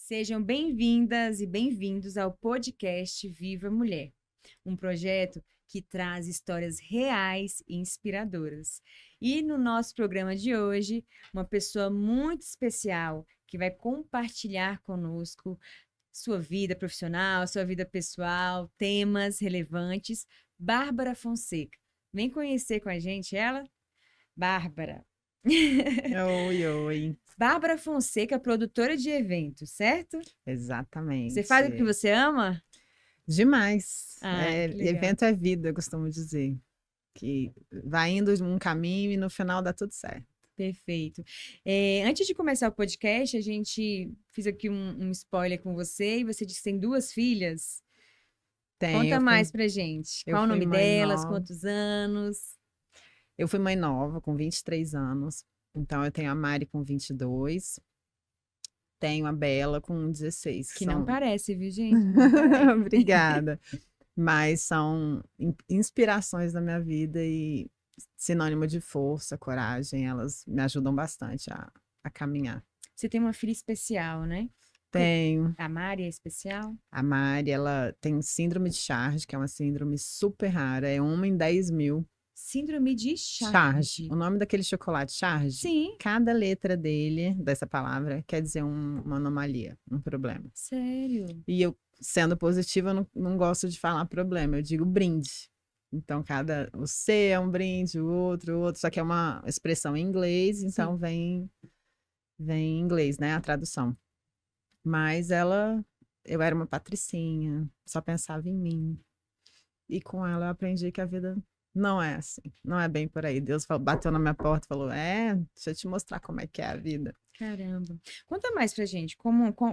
Sejam bem-vindas e bem-vindos ao podcast Viva Mulher, um projeto que traz histórias reais e inspiradoras. E no nosso programa de hoje, uma pessoa muito especial que vai compartilhar conosco sua vida profissional, sua vida pessoal, temas relevantes, Bárbara Fonseca. Vem conhecer com a gente ela? Bárbara. Oi, oi. Bárbara Fonseca, produtora de eventos, certo? Você faz o que Exatamente. você ama? Demais. Ah, que legal. Evento é vida, eu costumo dizer. Que vai indo um caminho e no final dá tudo certo. Perfeito. Antes de começar o podcast, a gente fiz aqui um spoiler com você e você disse que tem duas filhas. Tem, Conta mais pra gente. eu Qual o fui nome mãe delas? nova. Quantos anos? Eu fui mãe nova, com 23 anos. Então eu tenho a Mari com 22. Tenho a Bela com 16, que Que não são. parece, viu, gente? Não parece. Obrigada. Mas são inspirações da minha vida e sinônimo de força, coragem. Elas me ajudam bastante a caminhar. Você tem uma filha especial, né? Tenho. A Mari é especial? A Mari, ela tem síndrome de Charge, que é uma síndrome super rara, é 1 em 10.000. Síndrome de Charge, Charge. o nome daquele chocolate Charge, Sim, cada letra dele, dessa palavra, quer dizer uma anomalia, um problema. sério. E eu, sendo positiva, eu não gosto de falar problema, eu digo brinde. Então, o C é um brinde, o outro, só que é uma expressão em inglês, Sim. então vem em inglês, né, a tradução. Mas eu era uma patricinha, só pensava em mim. E com ela eu aprendi que a vida não é assim, não é bem por aí. Deus bateu na minha porta e falou: deixa eu te mostrar como é que é a vida. Caramba. Conta mais pra gente,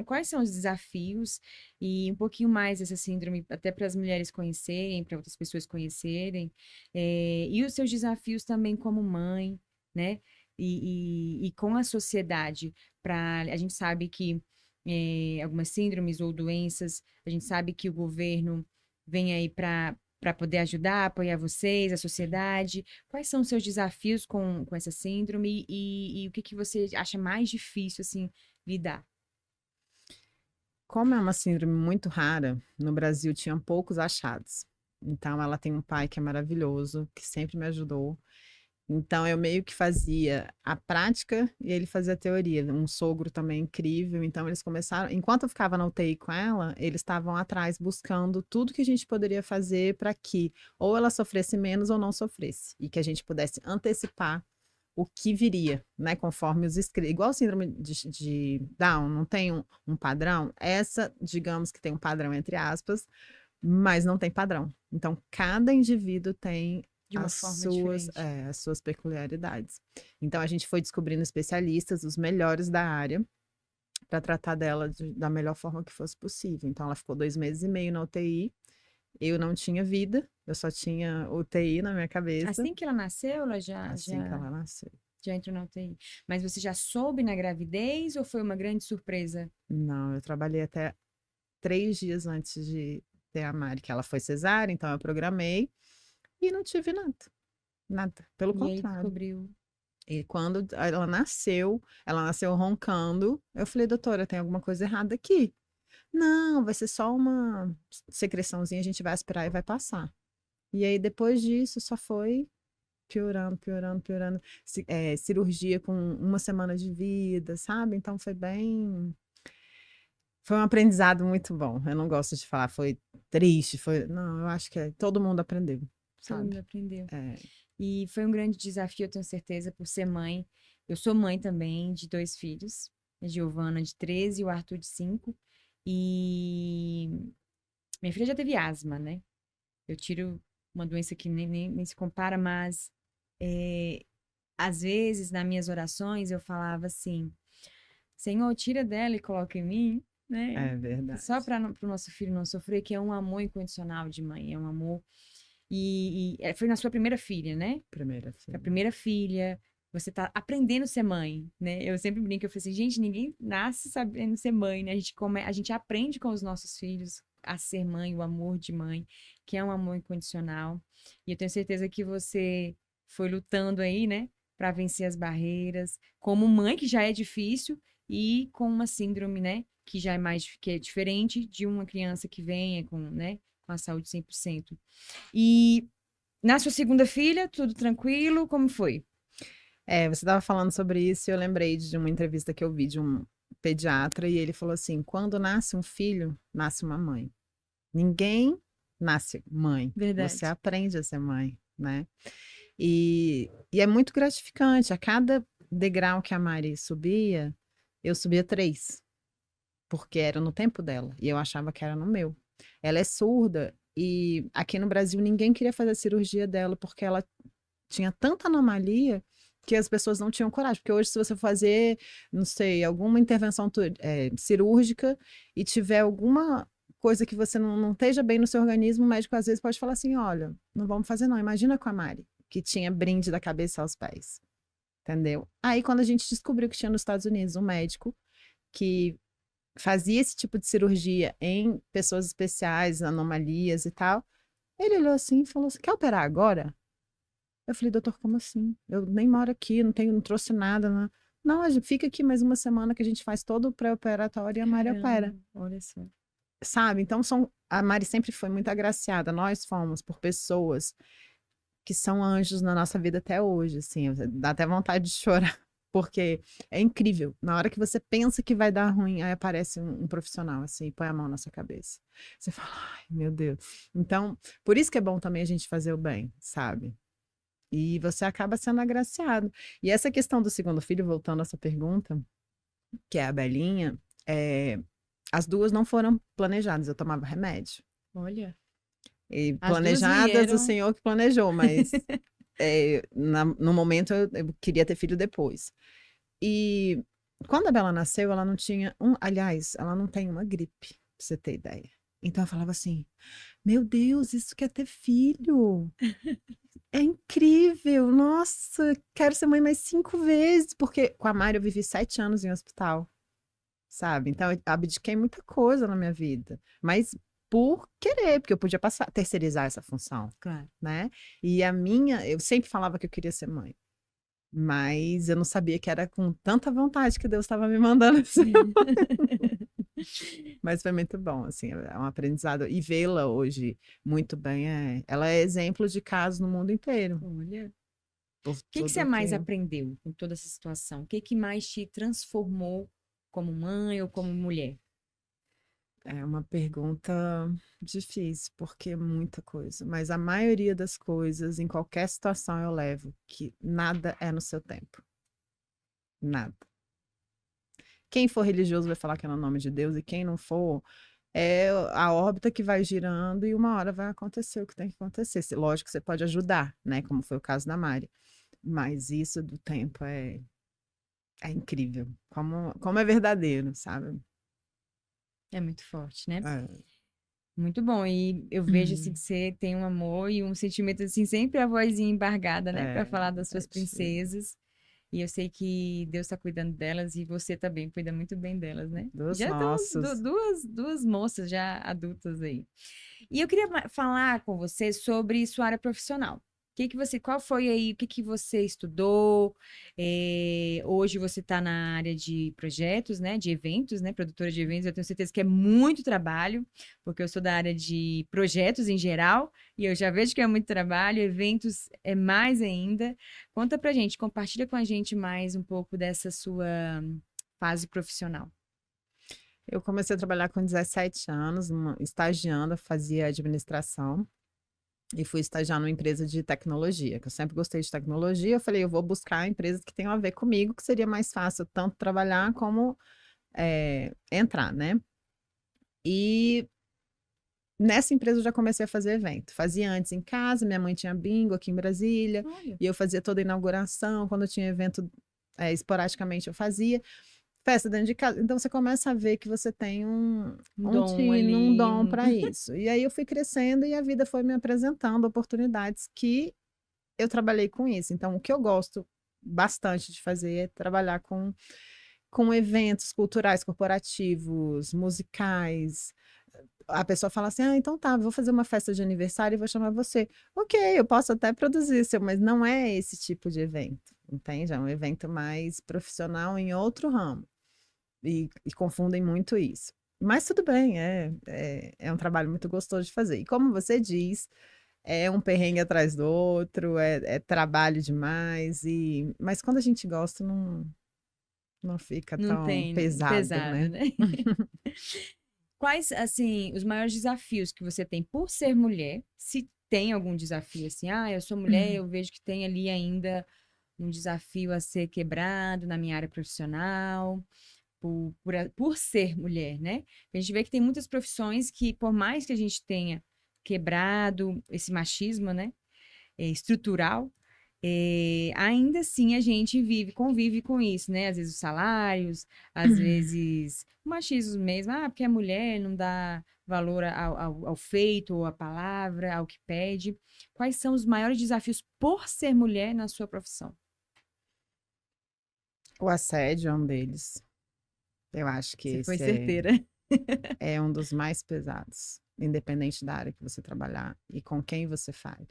quais são os desafios e um pouquinho mais dessa síndrome, até para as mulheres conhecerem, para outras pessoas conhecerem, e os seus desafios também como mãe, né? E com a sociedade, a gente sabe que algumas síndromes ou doenças, a gente sabe que o governo vem aí para poder ajudar, apoiar vocês, a sociedade. Quais são os seus desafios com essa síndrome e o que você acha mais difícil, assim, lidar? Como é uma síndrome muito rara, no Brasil tinham poucos achados. Então ela tem um pai que é maravilhoso, que sempre me ajudou. Então eu meio que fazia a prática e ele fazia a teoria. Um sogro também incrível. Então eles começaram, enquanto eu ficava na UTI com ela, eles estavam atrás buscando tudo que a gente poderia fazer para que ou ela sofresse menos ou não sofresse e que a gente pudesse antecipar o que viria, né, conforme os escritos. Igual a síndrome de Down, não tem um padrão. Essa, digamos que tem um padrão entre aspas, mas não tem padrão. Então, cada indivíduo tem De uma forma diferente. as suas peculiaridades. Então, a gente foi descobrindo especialistas, os melhores da área, para tratar dela da melhor forma que fosse possível. Então, ela ficou 2 meses e meio na UTI. Eu não tinha vida, eu só tinha UTI na minha cabeça, Assim que ela nasceu, ela assim que ela nasceu. já entrou na UTI. Mas você já soube na gravidez ou foi uma grande surpresa? Não, eu trabalhei até 3 dias antes de ter a Mari, que ela foi cesárea, então eu programei e não tive nada. Nada, pelo E aí contrário. descobriu. E quando ela nasceu roncando. Eu falei, doutora, tem alguma coisa errada aqui. Não, vai ser só uma secreçãozinha, a gente vai esperar e vai passar. E aí, depois disso, só foi piorando, piorando, piorando. Cirurgia com 1 semana de vida, sabe? Então foi bem. Foi um aprendizado muito bom. Eu não gosto de falar, foi triste, foi. Não, eu acho que todo mundo aprendeu, Todo mundo sabe? aprendeu. É, E foi um grande desafio, eu tenho certeza, por ser mãe. Eu sou mãe também de dois filhos, a Giovana de 13 e o Arthur de 5. E minha filha já teve asma, né? Eu tiro uma doença que nem se compara, mas é, às vezes, nas minhas orações, eu falava assim: Senhor, tira dela e coloca em mim, né? é Só verdade. para o nosso filho não sofrer, que é um amor incondicional de mãe, é um amor. E foi na sua primeira filha, né? Primeira A filha. primeira filha, você tá aprendendo a ser mãe, né? Eu sempre brinco, eu falo assim, gente, ninguém nasce sabendo ser mãe, né? A gente aprende com os nossos filhos a ser mãe, o amor de mãe, que é um amor incondicional. E eu tenho certeza que você foi lutando aí, né, para vencer as barreiras, como mãe, que já é difícil, e com uma síndrome, né? que já é que é diferente de uma criança que venha com, né, com a saúde 100%. E na sua segunda filha, tudo tranquilo? Como foi? Você estava falando sobre isso e eu lembrei de uma entrevista que eu vi de um pediatra e ele falou assim: quando nasce um filho, nasce uma mãe. Ninguém nasce mãe, você Verdade. aprende a ser mãe, né? E é muito gratificante. A cada degrau que a Mari subia, eu subia 3, porque era no tempo dela e eu achava que era no meu. Ela é surda e aqui no Brasil ninguém queria fazer a cirurgia dela porque ela tinha tanta anomalia que as pessoas não tinham coragem. Porque hoje, se você fazer, não sei, alguma intervenção cirúrgica e tiver alguma coisa que você não esteja bem no seu organismo, o médico às vezes pode falar assim: olha, não vamos fazer não. Imagina com a Mari, que tinha brinde da cabeça aos pés. Entendeu? Aí, quando a gente descobriu que tinha nos Estados Unidos um médico que fazia esse tipo de cirurgia em pessoas especiais, anomalias e tal, ele olhou assim e falou assim: quer operar agora? Eu falei, doutor, como assim? Eu nem moro aqui, não trouxe nada. Né? Não, a gente fica aqui mais uma semana que a gente faz todo o pré-operatório e a Mari Caramba, opera. olha só. Sabe? Então, a Mari sempre foi muito agraciada. Nós fomos por pessoas que são anjos na nossa vida até hoje, assim. Dá até vontade de chorar, porque é incrível. Na hora que você pensa que vai dar ruim, aí aparece um profissional, assim, e põe a mão na sua cabeça. Você fala, ai, meu Deus. Então, por isso que é bom também a gente fazer o bem, sabe? E você acaba sendo agraciado. E essa questão do segundo filho, voltando a essa pergunta, que é a Belinha, as duas não foram planejadas, eu tomava remédio. Olha, E as duas planejadas, o vieram. senhor que planejou, mas no momento eu queria ter filho depois. E quando a Bela nasceu, ela não tinha aliás, ela não tem uma gripe, pra você ter ideia. Então eu falava assim: meu Deus, isso quer ter filho. É incrível, nossa, quero ser mãe mais 5 vezes, porque com a Mari eu vivi 7 anos em hospital, sabe? Então eu abdiquei muita coisa na minha vida, mas por querer, porque eu podia passar, terceirizar essa função, Claro. né? E eu sempre falava que eu queria ser mãe, mas eu não sabia que era com tanta vontade que Deus estava me mandando ser. Mas foi muito bom, assim, é um aprendizado. E vê-la hoje muito bem, ela é exemplo de caso no mundo inteiro. Olha. O Por que que você tudo mais que. aprendeu com toda essa situação? O que que mais te transformou como mãe ou como mulher? É uma pergunta difícil, porque é muita coisa. Mas a maioria das coisas, em qualquer situação, eu levo que nada é no seu tempo. Nada. Quem for religioso vai falar que é no nome de Deus, e quem não for, é a órbita que vai girando e uma hora vai acontecer o que tem que acontecer. Lógico que você pode ajudar, né? Como foi o caso da Mari. Mas isso do tempo é incrível. Como é verdadeiro, sabe? É muito forte, né? É. Muito bom. E eu vejo assim que você tem um amor e um sentimento assim, sempre a vozinha embargada, né, para É, falar das é suas difícil. princesas. E eu sei que Deus está cuidando delas e você também cuida muito bem delas, né? Dos Já estão nossos. duas moças já adultas aí. E eu queria falar com você sobre sua área profissional. Qual foi aí, o que que você estudou? Hoje você está na área de projetos, né, de eventos, né, produtora de eventos. Eu tenho certeza que é muito trabalho, porque eu sou da área de projetos em geral e eu já vejo que é muito trabalho. Eventos é mais ainda. Conta pra gente, compartilha com a gente mais um pouco dessa sua fase profissional. Eu comecei a trabalhar com 17 anos, estagiando, fazia administração e fui estagiar numa empresa de tecnologia, que eu sempre gostei de tecnologia. Eu falei, eu vou buscar empresas que tenham a ver comigo, que seria mais fácil tanto trabalhar como entrar, né? E nessa empresa eu já comecei a fazer evento. Fazia antes em casa, minha mãe tinha bingo aqui em Brasília, Olha, e eu fazia toda a inauguração, quando tinha evento, esporadicamente eu fazia. Festa dentro de casa. Então você começa a ver que você tem um um dom tino, um ali, dom para isso. E aí eu fui crescendo e a vida foi me apresentando oportunidades que eu trabalhei com isso. Então, o que eu gosto bastante de fazer é trabalhar com eventos culturais, corporativos, musicais. A pessoa fala assim: ah, então tá, vou fazer uma festa de aniversário e vou chamar você. Ok, eu posso até produzir seu, mas não é esse tipo de evento, entende? É um evento mais profissional em outro ramo. e confundem muito isso. Mas tudo bem, é um trabalho muito gostoso de fazer. E como você diz, é um perrengue atrás do outro, é trabalho demais, mas quando a gente gosta, não fica Não tão tem, né? pesado, Pesado, né? né? Quais, assim, os maiores desafios que você tem por ser mulher? Se tem algum desafio, assim, eu sou mulher, eu vejo que tem ali ainda um desafio a ser quebrado na minha área profissional, por ser mulher, né? A gente vê que tem muitas profissões que, por mais que a gente tenha quebrado esse machismo, né, estrutural, ainda assim a gente convive com isso, né? Às vezes os salários, às vezes o machismo mesmo, porque é mulher, não dá valor ao feito, ou à palavra, ao que pede. Quais são os maiores desafios por ser mulher na sua profissão? O assédio é um deles. Eu acho que Você foi esse certeira. é um dos mais pesados, independente da área que você trabalhar e com quem você fale.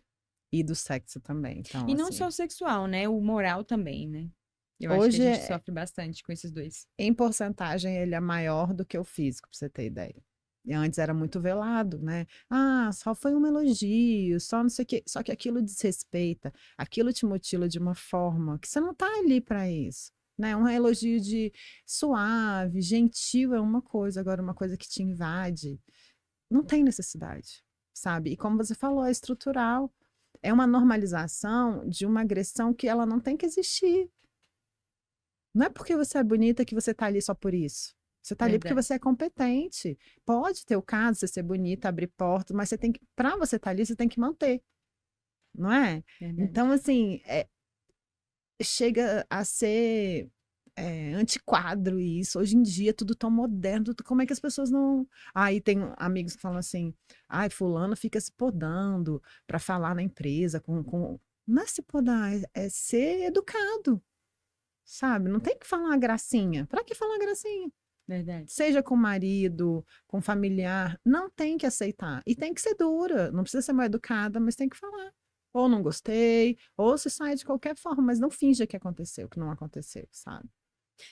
E do sexo também. Então, E não só assim, o sexual, né? O moral também, né? Eu acho que a hoje, gente sofre bastante com esses dois. em porcentagem, ele é maior do que o físico, para você ter ideia. E antes era muito velado, né? Só foi um elogio, só não sei o quê. Só que aquilo desrespeita, aquilo te mutila de uma forma que você não tá ali para isso, né? Um elogio de suave, gentil é uma coisa, agora uma coisa que te invade, não tem necessidade, sabe? E como você falou, é estrutural. É uma normalização de uma agressão que ela não tem que existir. Não é porque você é bonita que você tá ali só por isso. Você tá ali porque Verdade, você é competente. Pode ter o caso, você ser bonita, abrir portas, mas você tem que, para você estar ali, você tem que manter, não é? verdade. Então, assim, chega a ser antiquado isso. Hoje em dia, tudo tão moderno. Como é que as pessoas não. Aí tem amigos que falam assim: ai, fulano fica se podando para falar na empresa com. Não é se podar, é ser educado, sabe? Não tem que falar uma gracinha. Para que falar gracinha? Verdade. Seja com marido, com familiar, não tem que aceitar. E tem que ser dura. Não precisa ser mal educada, mas tem que falar. Ou não gostei, ou se sai de qualquer forma, mas não finja que aconteceu, que não aconteceu, sabe?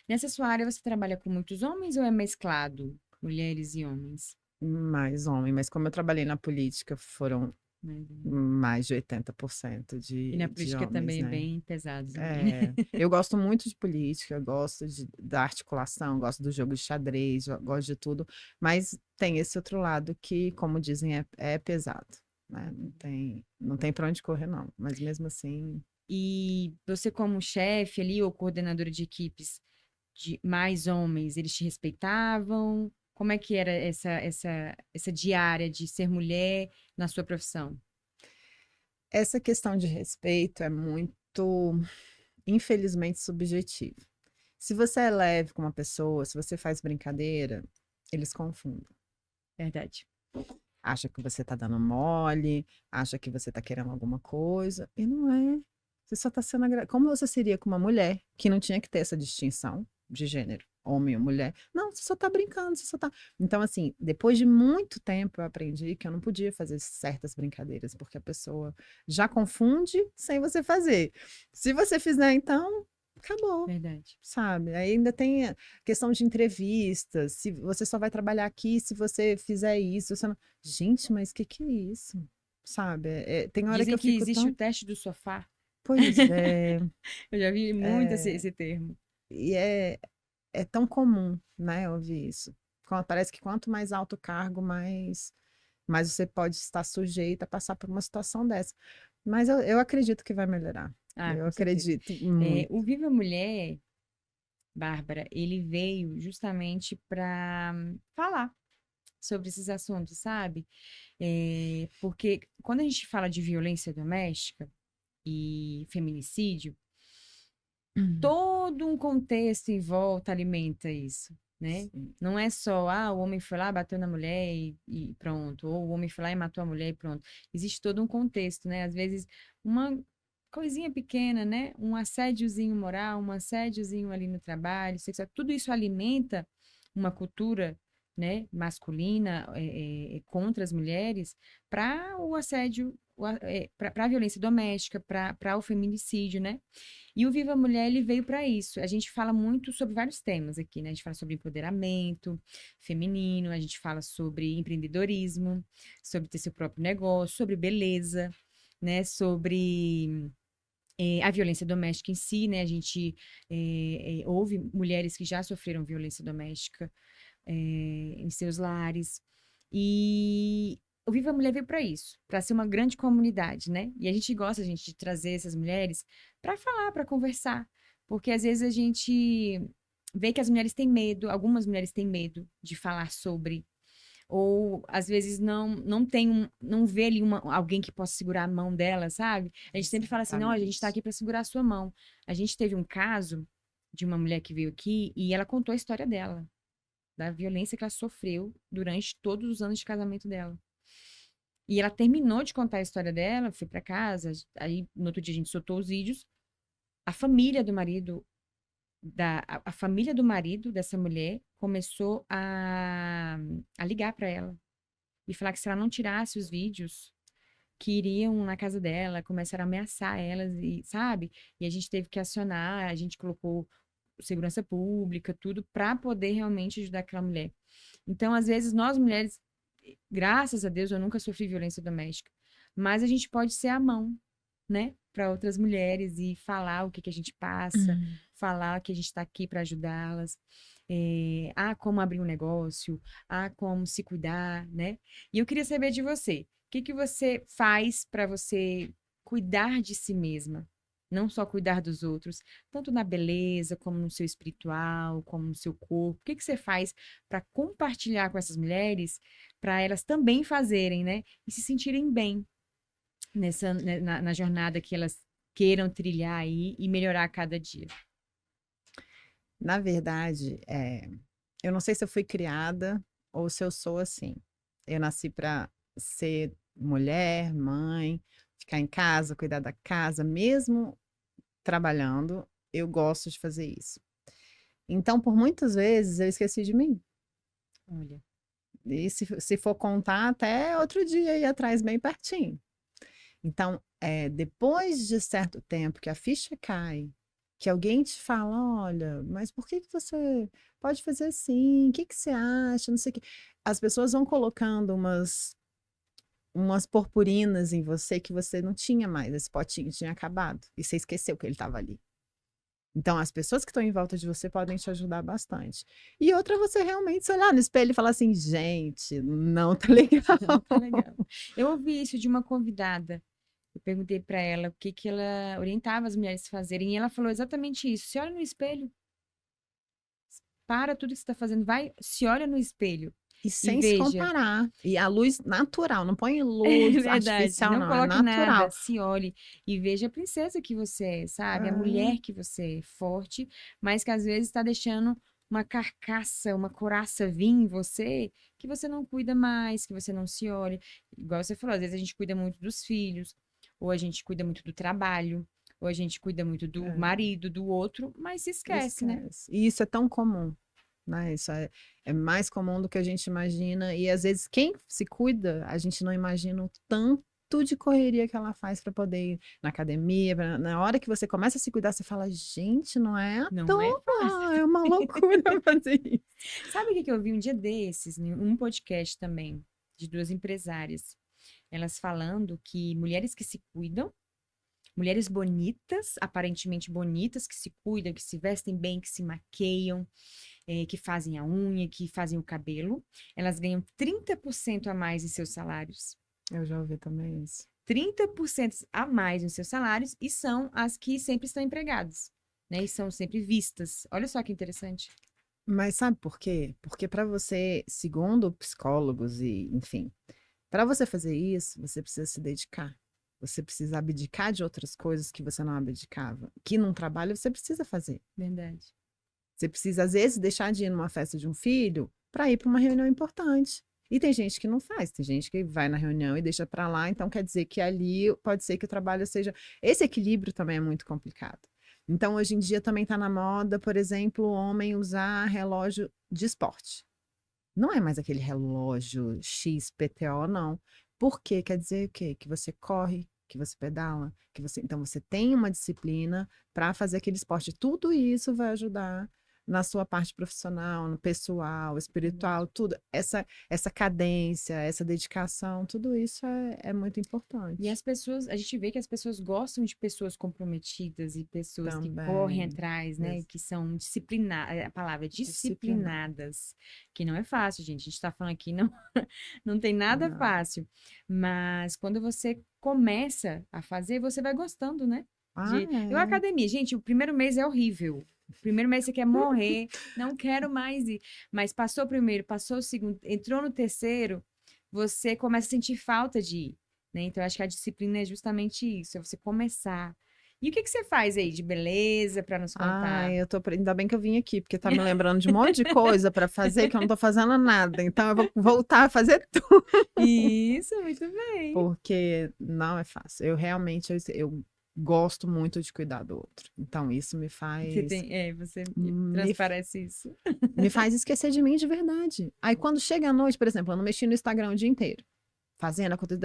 Nessa sua área, você trabalha com muitos homens ou é mesclado? Mulheres e homens? Mais homem, mas como eu trabalhei na política, foram Mas, mais de 80% e na de política homens, também é né? bem pesado também, né? Eu gosto muito de política, eu gosto da articulação, gosto do jogo de xadrez, eu gosto de tudo, mas tem esse outro lado que, como dizem, é pesado, né? Não tem para onde correr, não. Mas mesmo assim, E você, como chefe ali, ou coordenadora de equipes de mais homens, eles te respeitavam? Como é que era essa diária de ser mulher na sua profissão? essa questão de respeito é muito, infelizmente, subjetiva. Se você é leve com uma pessoa, se você faz brincadeira, eles confundem. Verdade. Acha que você tá dando mole, acha que você tá querendo alguma coisa, e não é. Você só tá sendo Como você seria com uma mulher que não tinha que ter essa distinção de gênero, homem ou mulher? Não, você só tá brincando, você só tá. Então, assim, depois de muito tempo eu aprendi que eu não podia fazer certas brincadeiras, porque a pessoa já confunde sem você fazer. Se você fizer, então, acabou. Verdade. Sabe? Aí ainda tem a questão de entrevistas, se você só vai trabalhar aqui se você fizer isso. Você não... Gente, mas o que que é isso? Sabe? Tem hora que Dizem eu que fico existe o tão. teste do sofá. Pois é, Eu já vi muito esse termo. e é tão comum, né, ouvir isso. Parece que quanto mais alto o cargo, mais você pode estar sujeito a passar por uma situação dessa. Mas eu acredito que vai melhorar. Eu Com certeza. acredito muito. O Viva Mulher, Bárbara, ele veio justamente para falar sobre esses assuntos, sabe? Porque quando a gente fala de violência doméstica e feminicídio, todo um contexto em volta alimenta isso, né? Sim. Não é só, o homem foi lá, bateu na mulher e pronto, ou o homem foi lá e matou a mulher e pronto. Existe todo um contexto, né? Às vezes, uma coisinha pequena, né? Um assédiozinho moral, um assédiozinho ali no trabalho, sexual, tudo isso alimenta uma cultura né, masculina contra as mulheres para o assédio, para a violência doméstica, para o feminicídio, né? E o Viva Mulher, ele veio para isso. A gente fala muito sobre vários temas aqui, né? A gente fala sobre empoderamento feminino, a gente fala sobre empreendedorismo, sobre ter seu próprio negócio, sobre beleza, né? Sobre a violência doméstica em si, né? A gente ouve mulheres que já sofreram violência doméstica em seus lares. E o Viva Mulher veio para isso, para ser uma grande comunidade, né? E a gente gosta, de trazer essas mulheres para falar, para conversar, porque às vezes a gente vê que as mulheres têm medo, algumas mulheres têm medo de falar sobre, ou às vezes não tem não vê ali alguém que possa segurar a mão dela, sabe? A gente sempre fala assim, não, a gente está Exatamente. aqui para segurar a sua mão. A gente teve um caso de uma mulher que veio aqui e ela contou a história dela, da violência que ela sofreu durante todos os anos de casamento dela. E ela terminou de contar a história dela, foi para casa, aí no outro dia a gente soltou os vídeos. A família do marido, a família do marido dessa mulher começou a ligar para ela e falar que se ela não tirasse os vídeos, que iriam na casa dela, começaram a ameaçar elas, e, sabe? E a gente teve que acionar, a gente colocou segurança pública, tudo, para poder realmente ajudar aquela mulher. Então, às vezes, nós mulheres, graças a Deus, eu nunca sofri violência doméstica, mas a gente pode ser a mão, né, para outras mulheres e falar o que a gente passa, Hum. falar que a gente está aqui para ajudá-las, como abrir um negócio, como se cuidar, né? E eu queria saber de você, o que você faz para você cuidar de si mesma? Não só cuidar dos outros, tanto na beleza, como no seu espiritual, como no seu corpo. O que você faz para compartilhar com essas mulheres, para elas também fazerem, né? E se sentirem bem na jornada que elas queiram trilhar aí e melhorar a cada dia. Na verdade, eu não sei se eu fui criada ou se eu sou assim. Eu nasci para ser mulher, mãe, ficar em casa, cuidar da casa, mesmo trabalhando, eu gosto de fazer isso. Então, por muitas vezes, eu esqueci de mim. Olha, E se for contar, até outro dia ir atrás, bem pertinho. Então, depois de certo tempo que a ficha cai, que alguém te fala, olha, mas por que que você pode fazer assim? O que que você acha? Não sei o quê. As pessoas vão colocando umas purpurinas em você que você não tinha mais, esse potinho tinha acabado, e você esqueceu que ele estava ali. Então, as pessoas que estão em volta de você podem te ajudar bastante. E outra, você realmente se olhar no espelho e falar assim, gente, não tá legal. não tá legal. Eu ouvi isso de uma convidada. Eu perguntei para ela o que ela orientava as mulheres a fazerem, e ela falou exatamente isso. Se olha no espelho, para tudo que você está fazendo, vai, se olha no espelho E e sem se veja. comparar. E a luz natural, não põe É luz verdade, artificial, não não, é coloque nada, natural. se olhe e veja a princesa que você é, sabe? A É, mulher que você é, forte, mas que às vezes está deixando uma carcaça, uma couraça vir em você, que você não cuida mais, que você não se olha. Igual você falou, às vezes a gente cuida muito dos filhos, ou a gente cuida muito do trabalho, ou a gente cuida muito do é, marido, do outro, mas se esquece, né? esquece. E isso é tão comum, né? Isso é mais comum do que a gente imagina. E às vezes quem se cuida, a gente não imagina o tanto de correria que ela faz para poder ir na academia. Na hora que você começa a se cuidar, você fala, gente, não é à Não é fácil. toa, é uma loucura fazer isso. Sabe o que que eu vi um dia desses, em um podcast também, de duas empresárias? Elas falando que mulheres que se cuidam, mulheres bonitas, aparentemente bonitas, que se cuidam, que se vestem bem, que se maqueiam, que fazem a unha, que fazem o cabelo, elas ganham 30% a mais em seus salários. Eu já ouvi também isso. 30% a mais nos seus salários e são as que sempre estão empregadas, né? E são sempre vistas. Olha só que interessante. Mas sabe por quê? Porque para você, segundo psicólogos e, enfim, para você fazer isso, você precisa se dedicar. Você precisa abdicar de outras coisas que você não abdicava. Que num trabalho você precisa fazer. Verdade. Você precisa, às vezes, deixar de ir numa festa de um filho para ir para uma reunião importante. E tem gente que não faz, tem gente que vai na reunião e deixa para lá, então quer dizer que ali pode ser que o trabalho seja. Esse equilíbrio também é muito complicado. Então, hoje em dia também está na moda, por exemplo, o homem usar relógio de esporte. Não é mais aquele relógio XPTO, não. Porque quer dizer o quê? Que você corre, que você pedala, que você. Então você tem uma disciplina para fazer aquele esporte. Tudo isso vai ajudar na sua parte profissional, no pessoal, espiritual, tudo. Essa cadência, essa dedicação, tudo isso é muito E importante as pessoas, a gente vê que as pessoas gostam de pessoas comprometidas e pessoas que correm também. atrás, né? Ex- Que são disciplinadas, a palavra é Disciplinar. disciplinadas, que não é fácil, gente. A gente tá falando aqui, não, não tem nada Não. fácil. Mas quando você começa a fazer, você vai gostando, né? Ah, Eu, é. academia, gente, o primeiro mês é horrível. O primeiro mês você quer morrer, não quero mais ir. Mas passou o primeiro, passou o segundo, entrou no terceiro, você começa a sentir falta de ir, né? Então, eu acho que a disciplina é justamente isso, é você começar. E o que que você faz aí de beleza para nos contar? Ai, ainda bem que eu vim aqui, porque tá me lembrando de um monte de coisa para fazer que eu não tô fazendo nada. Então eu vou voltar a fazer tudo, Isso, muito bem. porque não é fácil. Eu realmente eu gosto muito de cuidar do outro. Então isso Você me, transparece isso. me faz esquecer de mim de verdade. Aí quando chega a noite, por exemplo, eu não mexi no Instagram o dia inteiro, fazendo a conta.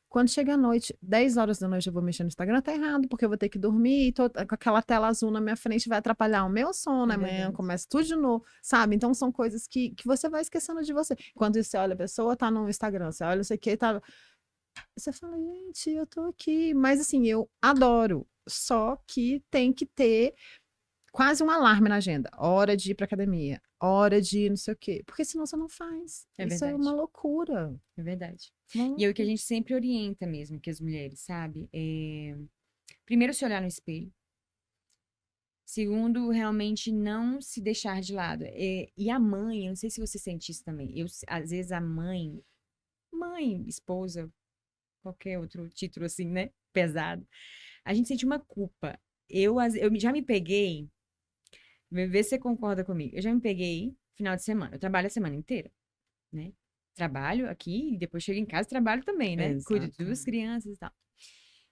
Quando chega a noite, 10 horas da noite eu vou mexer no Instagram, tá errado, porque eu vou ter que dormir e tô com aquela tela azul na minha frente, vai atrapalhar o meu sono É amanhã, verdade. começa tudo de novo, sabe? Então são coisas que você vai esquecendo de você. Quando você olha a pessoa, tá no Instagram, você olha, não sei o que, tá. Você fala, gente, eu tô aqui. Mas assim, eu adoro. Só que tem que ter quase um alarme na agenda. Hora de ir pra academia, hora de ir não sei o quê. Porque senão você não faz. É Isso é uma verdade. loucura. É verdade. Uma E é o que a loucura. gente sempre orienta mesmo, que as mulheres, sabe? Primeiro, se olhar no espelho. Segundo, realmente não se deixar de lado. E a mãe, eu não sei se você sente isso também. Às vezes a mãe, esposa, qualquer outro título assim, né? Pesado. A gente sente uma culpa. Eu já me peguei, vê se você concorda comigo. Eu já me peguei final de semana. Eu trabalho a semana inteira, né? Trabalho aqui e depois chego em casa e trabalho também, né? Cuido de duas Exatamente. crianças e tal.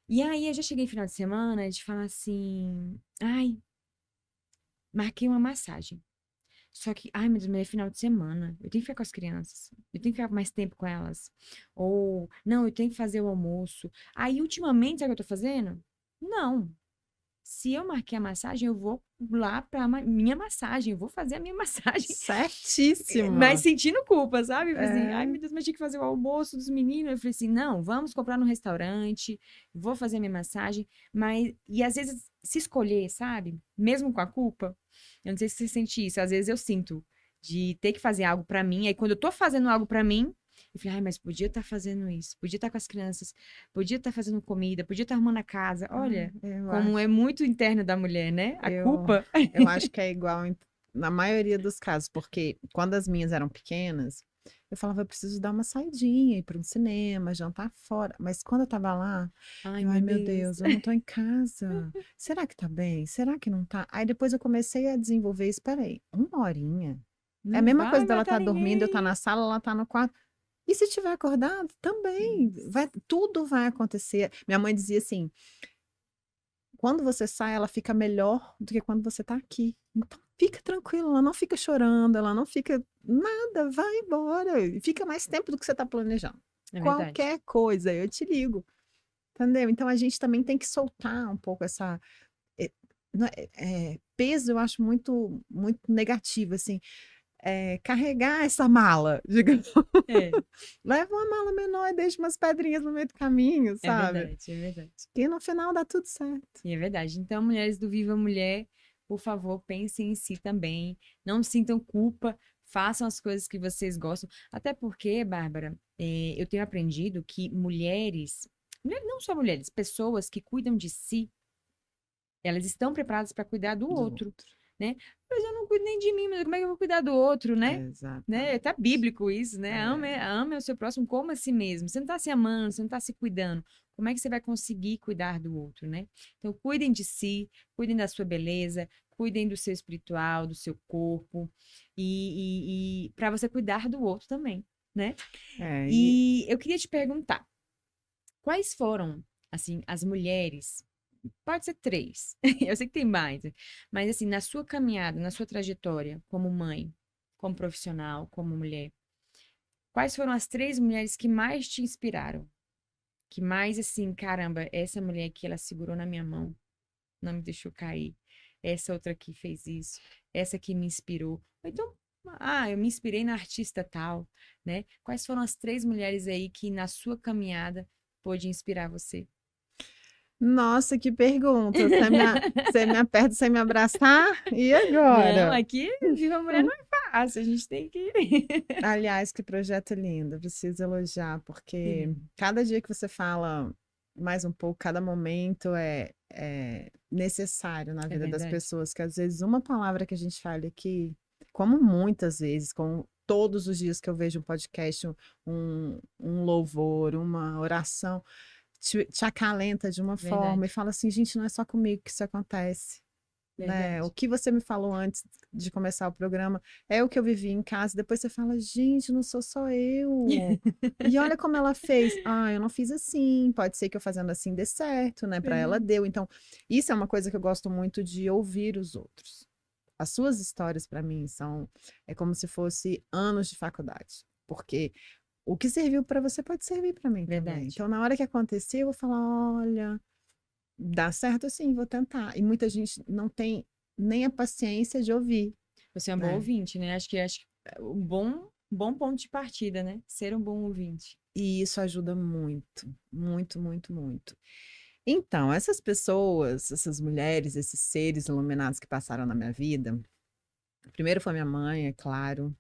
E aí eu já cheguei final de semana de falar assim, ai, marquei uma massagem. Só que, ai, meu Deus, mas é final de semana. Eu tenho que ficar com as crianças. Eu tenho que ficar mais tempo com elas. Ou, não, eu tenho que fazer o almoço. Aí, ultimamente, sabe o que eu tô fazendo? Não. Se eu marquei a massagem, eu vou lá pra minha massagem. Eu vou fazer a minha massagem. Mas Certíssima. sentindo culpa, sabe? Eu falei assim, ai, É. meu Deus, mas tinha que fazer o almoço dos meninos. Eu falei assim, não, vamos comprar no restaurante, vou fazer a minha massagem. Mas, e às vezes, se escolher, sabe? Mesmo com a culpa, eu não sei se você sente isso, às vezes eu sinto de ter que fazer algo pra mim. Aí quando eu tô fazendo algo pra mim, eu falei, ai, mas podia estar fazendo isso, podia estar com as crianças, podia estar fazendo comida, podia estar arrumando a casa. Ah, Olha, como é muito interno da mulher, né? A eu, culpa. eu acho que é igual na maioria dos casos, porque quando as minhas eram pequenas, eu falava, eu preciso dar uma saidinha, ir para um cinema, jantar fora. Mas quando eu tava lá, Ai, ai meu meu Deus. Deus, eu não tô em casa. Será que tá bem? Será que não tá? Aí depois eu comecei a desenvolver isso. Peraí, uma horinha. É a Não mesma vai coisa dela matar estar dormindo, eu estar ninguém. na sala, ela tá no quarto. E se tiver acordado, também, tudo vai acontecer. Minha mãe dizia assim: quando você sai, ela fica melhor do que quando você tá aqui. Então, fica tranquila, ela não fica chorando, ela não fica nada, vai embora. E fica mais tempo do que você tá planejando. É verdade. Qualquer coisa, eu te ligo, entendeu? Então, a gente também tem que soltar um pouco eh, não peso, eu acho muito, muito negativo, assim. Carregar essa mala, digamos. É, Leva uma mala menor e deixa umas pedrinhas no meio do caminho, é sabe? verdade, é verdade. E no final dá tudo certo. E é verdade. Então, mulheres do Viva Mulher, por favor, pensem em si também. Não sintam culpa. Façam as coisas que vocês gostam. Até porque, Bárbara, eu tenho aprendido que não só mulheres, pessoas que cuidam de si, elas estão preparadas para cuidar do Do outro, outro. né? Mas eu não cuido nem de mim, mas como é que eu vou cuidar do outro, né? Né? É até Exatamente. bíblico isso, né? É, Ame o seu próximo como a si mesmo. Você não está se amando, você não está se cuidando. Como é que você vai conseguir cuidar do outro, né? Então, cuidem de si, cuidem da sua beleza, cuidem do seu espiritual, do seu corpo, e para você cuidar do outro também, né? e E eu queria te perguntar, quais foram, assim, as mulheres. Pode ser três. Eu sei que tem mais. Mas, assim, na sua caminhada, na sua trajetória como mãe, como profissional, como mulher, quais foram as 3 mulheres que mais te inspiraram? Que mais, assim, caramba, essa mulher aqui, ela segurou na minha mão, não me deixou cair. Essa outra aqui fez isso. Essa aqui me inspirou. Ou então, eu me inspirei na artista tal, né? Quais foram as 3 mulheres aí que na sua caminhada pôde inspirar você? Nossa, que pergunta. Você me aperta sem me abraçar? E Não, agora? aqui Viva Mulher não é fácil, a gente tem que. Aliás, que projeto lindo. Preciso elogiar, Que porque lindo. cada dia que você fala mais um pouco, cada momento é necessário na É vida das verdade. pessoas, que às vezes uma palavra que a gente fala aqui, como muitas vezes, com todos os dias que eu vejo um podcast, um louvor, uma oração, te acalenta de uma forma e Verdade. fala assim, gente, não é só comigo que isso acontece. Né? O Verdade. que você me falou antes de começar o programa é o que eu vivi em casa. Depois você fala, gente, não sou só eu. E olha como ela fez. Ah, eu não fiz assim. Pode ser que eu fazendo assim dê certo, né? Para ela Verdade. deu. Então, isso é uma coisa que eu gosto muito de ouvir os outros. As suas histórias para mim é como se fosse anos de faculdade, porque o que serviu para você pode servir para mim também. Verdade. Então, na hora que acontecer, eu vou falar, olha, dá certo sim, vou tentar. E muita gente não tem nem a paciência de ouvir, Você é um bom né? ouvinte, né? Acho que é um bom ponto de partida, né? Ser um bom ouvinte. E isso ajuda muito, muito, muito, muito. Então, essas pessoas, essas mulheres, esses seres iluminados que passaram na minha vida, primeiro foi minha mãe, é claro.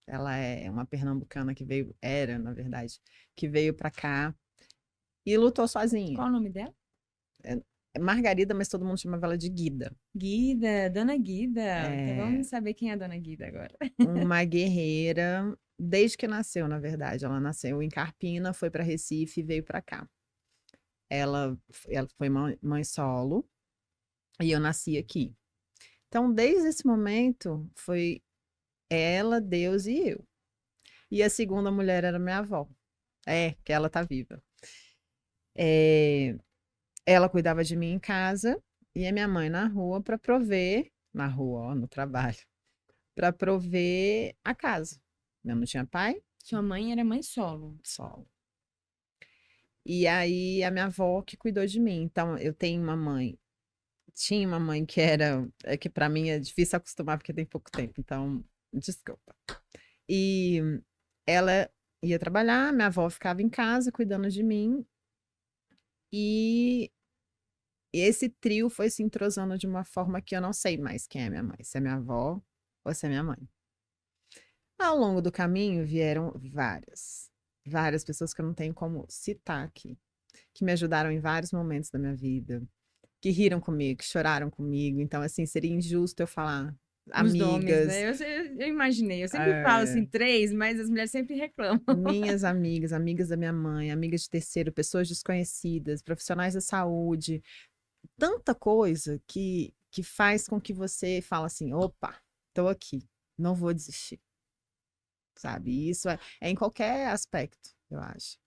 Ela é uma pernambucana que veio, era, na verdade, que veio para cá e lutou sozinha. Qual o nome dela? É Margarida, mas todo mundo chamava ela de Guida. Guida, Dona Guida. Então vamos É saber quem é a Dona Guida agora. uma guerreira desde que nasceu, na verdade. Ela nasceu em Carpina, foi para Recife e veio para cá. Ela foi mãe solo e eu nasci aqui. Então, desde esse momento, foi ela, Deus e eu. E a segunda mulher era minha avó. É, que ela tá viva. É, ela cuidava de mim em casa e a minha mãe na rua para prover, na rua, ó, no trabalho, para prover a casa. Eu não tinha pai, Sua mãe era mãe solo. solo. E aí a minha avó que cuidou de mim. Então eu tenho uma mãe, tinha uma mãe que era, é que para mim é difícil acostumar porque tem pouco tempo, então desculpa. E ela ia trabalhar, minha avó ficava em casa cuidando de mim e esse trio foi se entrosando de uma forma que eu não sei mais quem é minha mãe, se é minha avó ou se é minha mãe. Ao longo do caminho vieram várias pessoas que eu não tenho como citar aqui, que me ajudaram em vários momentos da minha vida, que riram comigo, que choraram comigo. Então, assim, seria injusto eu falar Os nomes, né? amigas, Eu imaginei. Eu sempre falo assim, é, 3, mas as mulheres sempre reclamam. minhas amigas, amigas da minha mãe, amigas de terceiro, pessoas desconhecidas, profissionais da saúde, tanta coisa que faz com que você fala assim, opa, estou aqui, não vou desistir, sabe? E isso é em qualquer aspecto, eu acho.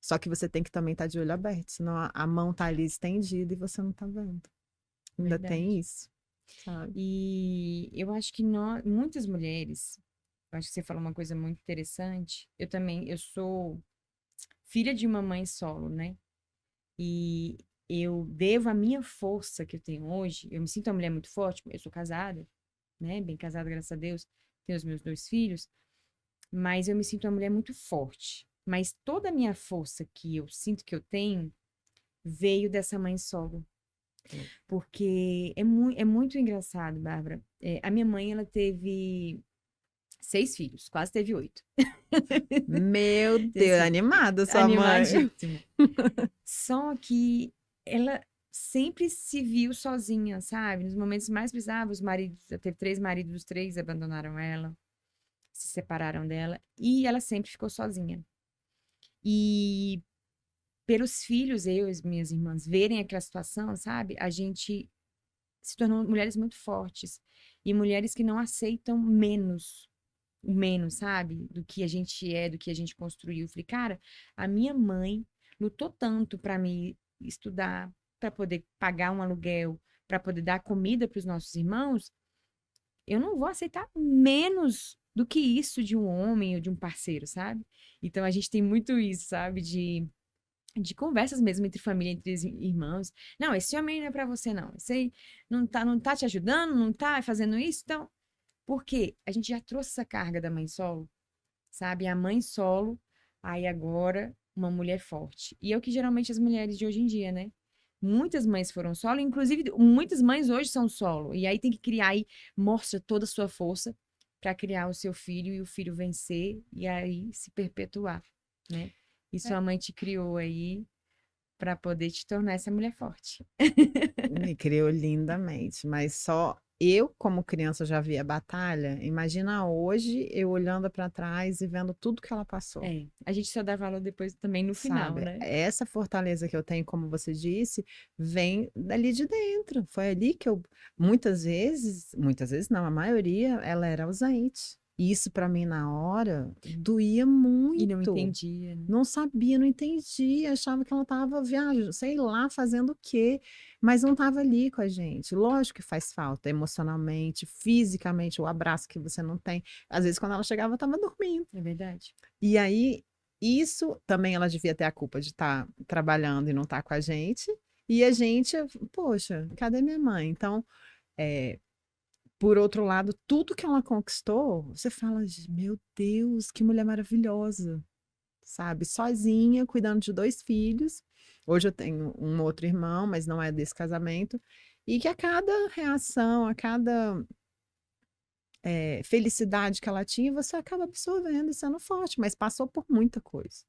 Só que você tem que também estar de olho aberto, senão a mão tá ali estendida e você não tá vendo. Ainda tem Verdade. isso, sabe? E eu acho que muitas mulheres, eu acho que você falou uma coisa muito interessante. Eu também, eu sou filha de uma mãe solo, né? E eu devo a minha força que eu tenho hoje. Eu me sinto uma mulher muito forte. Eu sou casada, né? Bem casada, graças a Deus. Tenho os meus 2 filhos. Mas eu me sinto uma mulher muito forte. Mas toda a minha força que eu sinto que eu tenho veio dessa mãe solo. Porque é muito engraçado, Bárbara. A minha mãe, ela teve 6 filhos, quase teve 8. Meu Deus, Assim, animada sua mãe. animadíssima. Só que ela sempre se viu sozinha, sabe? Nos momentos mais bizarros, os maridos, ela teve 3 maridos, os 3 abandonaram ela, se separaram dela, e ela sempre ficou sozinha. E pelos filhos, eu e as minhas irmãs, verem aquela situação, sabe? A gente se tornou mulheres muito fortes e mulheres que não aceitam o menos, sabe? Do que a gente é, do que a gente construiu. Eu falei, cara, a minha mãe lutou tanto para me estudar, para poder pagar um aluguel, para poder dar comida para os nossos irmãos. Eu não vou aceitar menos do que isso de um homem ou de um parceiro, sabe? Então a gente tem muito isso, sabe? De conversas mesmo entre família, entre irmãos. Não, esse homem não é pra você, não. Esse aí não tá te ajudando, não tá fazendo isso, então. Por quê? A gente já trouxe essa carga da mãe solo, sabe? A mãe solo, aí agora uma mulher forte. E é o que geralmente as mulheres de hoje em dia, né? Muitas mães foram solo, inclusive muitas mães hoje são solo. E aí tem que criar e mostra toda a sua força para criar o seu filho e o filho vencer e aí se perpetuar, né? E sua mãe te criou aí para poder te tornar essa mulher forte. Me criou lindamente, mas só eu, como criança, já via batalha. Imagina hoje eu olhando para trás e vendo tudo que ela passou. É, a gente só dá valor depois também no final, Sabe, né? essa fortaleza que eu tenho, como você disse, vem dali de dentro. Foi ali que eu, muitas vezes não, a maioria, ela era ausente. E isso para mim na hora doía E não muito. entendia, né? Não sabia, não entendia, achava que ela estava viajando, sei lá, fazendo o quê, mas não estava ali com a gente. Lógico que faz falta emocionalmente, fisicamente, o abraço que você não tem. Às vezes, quando ela chegava, eu estava dormindo. É verdade. E aí, isso também ela devia ter a culpa de estar trabalhando e não estar com a gente. E a gente, poxa, cadê minha mãe? Então, é, por outro lado, tudo que ela conquistou, você fala, meu Deus, que mulher maravilhosa, sabe? Sozinha, cuidando de 2 filhos. Hoje eu tenho um outro irmão, mas não é desse casamento. E que a cada reação, a cada felicidade que ela tinha, você acaba absorvendo e sendo forte, mas passou por muita coisa.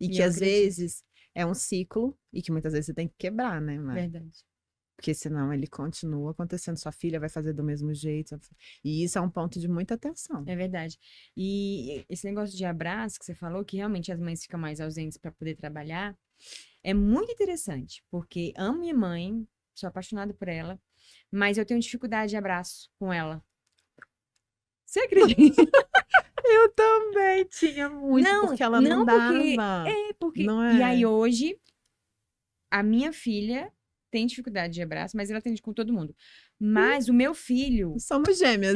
E E que eu às acredito. vezes é um ciclo e que muitas vezes você tem que quebrar, né, Mai? Verdade. Porque senão ele continua acontecendo, sua filha vai fazer do mesmo jeito. E isso é um ponto de muita atenção. É verdade. E esse negócio de abraço que você falou, que realmente as mães ficam mais ausentes para poder trabalhar, é muito interessante, porque amo minha mãe, sou apaixonada por ela, mas eu tenho dificuldade de abraço com ela. Você acredita? Eu também tinha muito, Não, porque ela não não porque. dava, É, porque. não E aí é? hoje, a minha filha tem dificuldade de abraço, mas ela tem com todo mundo. Mas o meu filho. Somos gêmeas.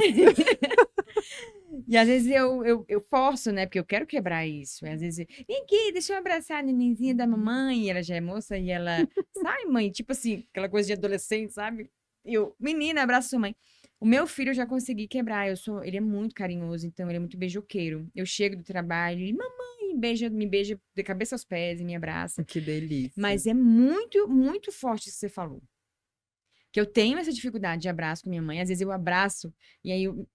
E às vezes eu forço, né? Porque eu quero quebrar isso. E às vezes, vem aqui, deixa eu abraçar a nenenzinha da mamãe. E ela já é moça e ela, sai, mãe, tipo assim, aquela coisa de adolescente, sabe? E eu, menina, abraça sua mãe. O meu filho eu já consegui quebrar. Ele é muito carinhoso, então ele é muito beijoqueiro. Eu chego do trabalho, ele, mamãe, me beija de cabeça aos pés e me abraça. Que delícia. Mas é muito, muito forte isso que você falou. Que eu tenho essa dificuldade de abraço com minha mãe. Às vezes eu abraço e aí eu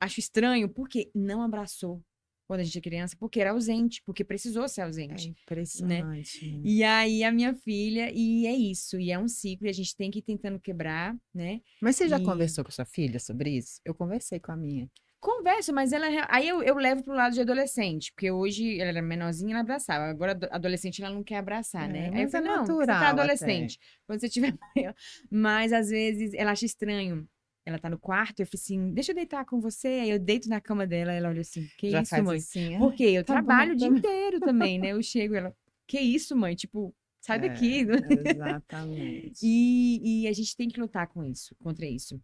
acho estranho porque não abraçou quando a gente é criança, porque era ausente, porque precisou ser É ausente, né? impressionante, né? E aí a minha filha, e é isso, e é um ciclo, e a gente tem que ir tentando quebrar, né? Mas você já E conversou com sua filha sobre isso? Eu conversei com a minha. converso, mas ela. Aí eu levo pro lado de adolescente, porque hoje ela era menorzinha, ela abraçava. Agora, adolescente, ela não quer abraçar, né? É, Aí eu mas é falei, não, você tá natural até. adolescente. Quando você tiver maior. Mas às vezes ela acha estranho. Ela tá no quarto, eu falei assim, deixa eu deitar com você. Aí eu deito na cama dela, ela olha assim, que Já isso, faz mãe? assim, ai, Porque eu tá bom, trabalho o dia tá bom. inteiro também, né? Eu chego, ela, que isso, mãe? Tipo, sai daqui. Exatamente. E a gente tem que lutar com isso, contra isso.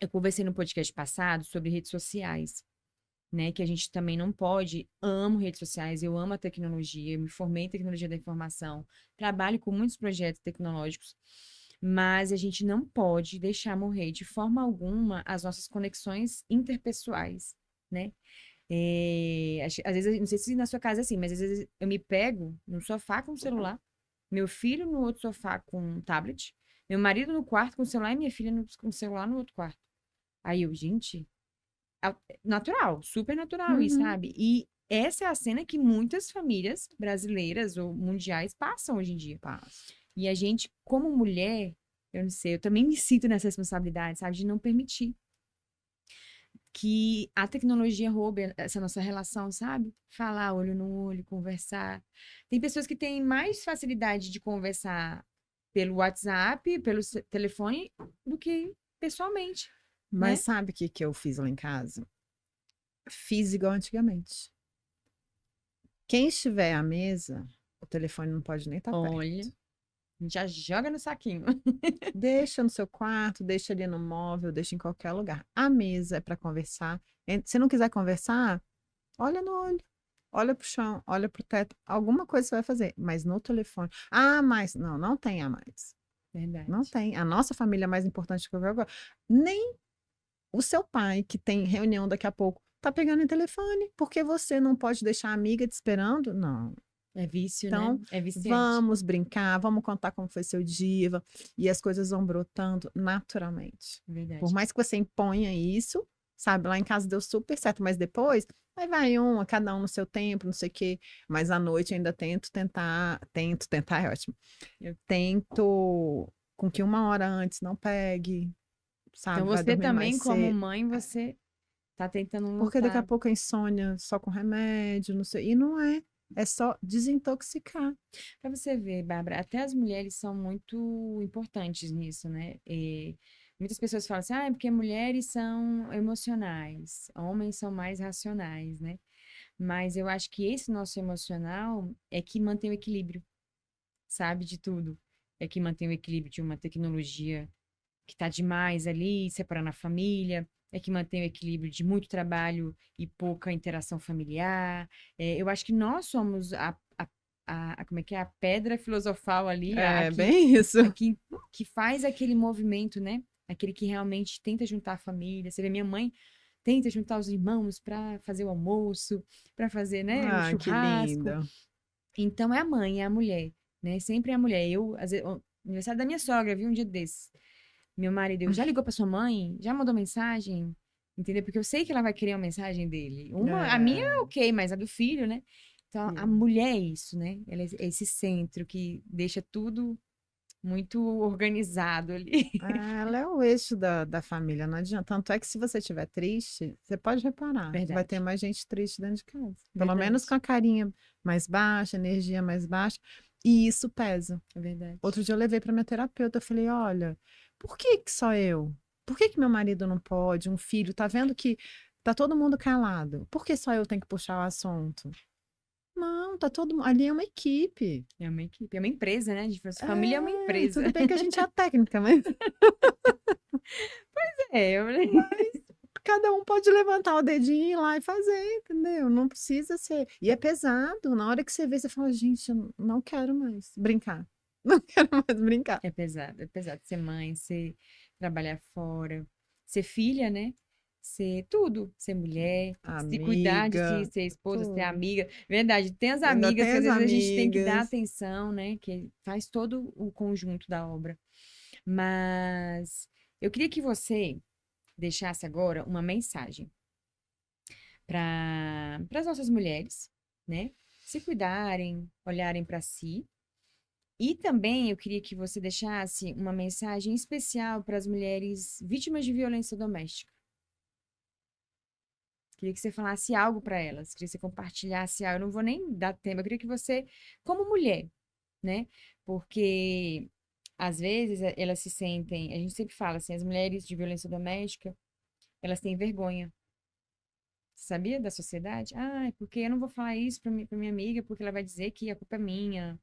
Eu conversei no podcast passado sobre redes sociais, né? Que a gente também não pode. Amo redes sociais, eu amo a tecnologia, eu me formei em tecnologia da informação, trabalho com muitos projetos tecnológicos, mas a gente não pode deixar morrer de forma alguma as nossas conexões interpessoais, né? Às vezes, não sei se na sua casa é assim, mas às vezes eu me pego no sofá com o celular, meu filho no outro sofá com um tablet, meu marido no quarto com o celular e minha filha com o celular no outro quarto. Aí eu, gente, natural, super natural isso, Uhum. sabe? E essa é a cena que muitas famílias brasileiras ou mundiais passam hoje em dia. Passo. E a gente, como mulher, eu não sei, eu também me sinto nessa responsabilidade, sabe? De não permitir que a tecnologia roube essa nossa relação, sabe? Falar olho no olho, conversar. Tem pessoas que têm mais facilidade de conversar pelo WhatsApp, pelo telefone, do que pessoalmente, Mas né? sabe o que que eu fiz lá em casa? Fiz igual antigamente. Quem estiver à mesa, o telefone não pode nem estar Olha, perto. A gente já joga no saquinho. Deixa no seu quarto, deixa ali no móvel, deixa em qualquer lugar. A mesa é para conversar. Se não quiser conversar, olha no olho, olha pro chão, olha pro teto. Alguma coisa você vai fazer, mas no telefone. Ah, mas não, não tem a mais. Não Verdade. tem. A nossa família é mais importante que qualquer coisa. Nem o seu pai, que tem reunião daqui a pouco, tá pegando em telefone, porque você não pode deixar a amiga te esperando? Não. É vício, né? Então, É viciante. vamos brincar, vamos contar como foi seu dia, e as coisas vão brotando naturalmente. Por Verdade. mais que você imponha isso, sabe, lá em casa deu super certo, mas depois, aí vai cada um no seu tempo, não sei o quê, mas à noite ainda tento tentar é ótimo. Eu tento com que 1 hora antes não pegue, Então sabe, vai você dormir mais também, como cedo. mãe, você tá tentando Porque daqui a lutar. pouco é insônia só com remédio, não sei. E não é. É só desintoxicar. Para você ver, Bárbara, até as mulheres são muito importantes nisso, né? E muitas pessoas falam assim, ah, é porque mulheres são emocionais, homens são mais racionais, né? Mas eu acho que esse nosso emocional é que mantém o equilíbrio, sabe, de tudo. É que mantém o equilíbrio de uma tecnologia que está demais ali, separando a família, é que mantém o equilíbrio de muito trabalho e pouca interação familiar. É, eu acho que nós somos como é que é? A pedra filosofal ali, É bem isso. a que faz aquele movimento, né? Aquele que realmente tenta juntar a família. Você vê, minha mãe tenta juntar os irmãos para fazer o almoço, para fazer, né, o Ah, que churrasco. linda. Então é a mãe, é a mulher, né? Sempre é a mulher. Eu, às vezes, aniversário da minha sogra, vi um dia desses. Meu marido, já ligou pra sua mãe? Já mandou mensagem? Entendeu? Porque eu sei que ela vai querer uma mensagem dele. A minha É. é ok, mas a do filho, né? Então, a Sim. mulher é isso, né? Ela é esse centro que deixa tudo muito organizado ali. Ah, ela é o eixo da família, não adianta. Tanto é que se você estiver triste, você pode reparar, vai ter Verdade, mais gente triste dentro de casa. Pelo menos com verdade, a carinha mais baixa, energia mais baixa. E isso pesa. é verdade. Outro dia eu levei para minha terapeuta, eu falei, olha, por que que só eu? Por que que meu marido não pode? Um filho, tá vendo que tá todo mundo calado? Por que só eu tenho que puxar o assunto? Não, tá todo mundo. Ali é uma equipe. É uma equipe, é uma empresa, né? Família é uma É, empresa. tudo bem que a gente é a técnica, mas É, cada um pode levantar o dedinho e ir lá e fazer, entendeu? Não precisa ser. E é pesado. Na hora que você vê, você fala, gente, eu não quero mais brincar. Não quero mais brincar. é pesado ser mãe, ser trabalhar fora, ser filha, né? Ser tudo, ser mulher, se cuidar de si, Amiga, ser esposa, ser tudo. amiga. Verdade, tem as Ainda amigas tem que às as vezes a gente tem que dar amigas. atenção, né? Que faz todo o conjunto da obra. Mas eu queria que você deixasse agora uma mensagem para as nossas mulheres, né? Se cuidarem, olharem para si. E também eu queria que você deixasse uma mensagem especial para as mulheres vítimas de violência doméstica. Queria que você falasse algo para elas, queria que você compartilhasse algo. Eu não vou nem dar tempo, eu queria que você, como mulher, né? Porque às vezes elas se sentem, a gente sempre fala assim, as mulheres de violência doméstica, elas têm vergonha. Sabia da sociedade? Ah, é porque eu não vou falar isso para minha amiga, porque ela vai dizer que a culpa é minha.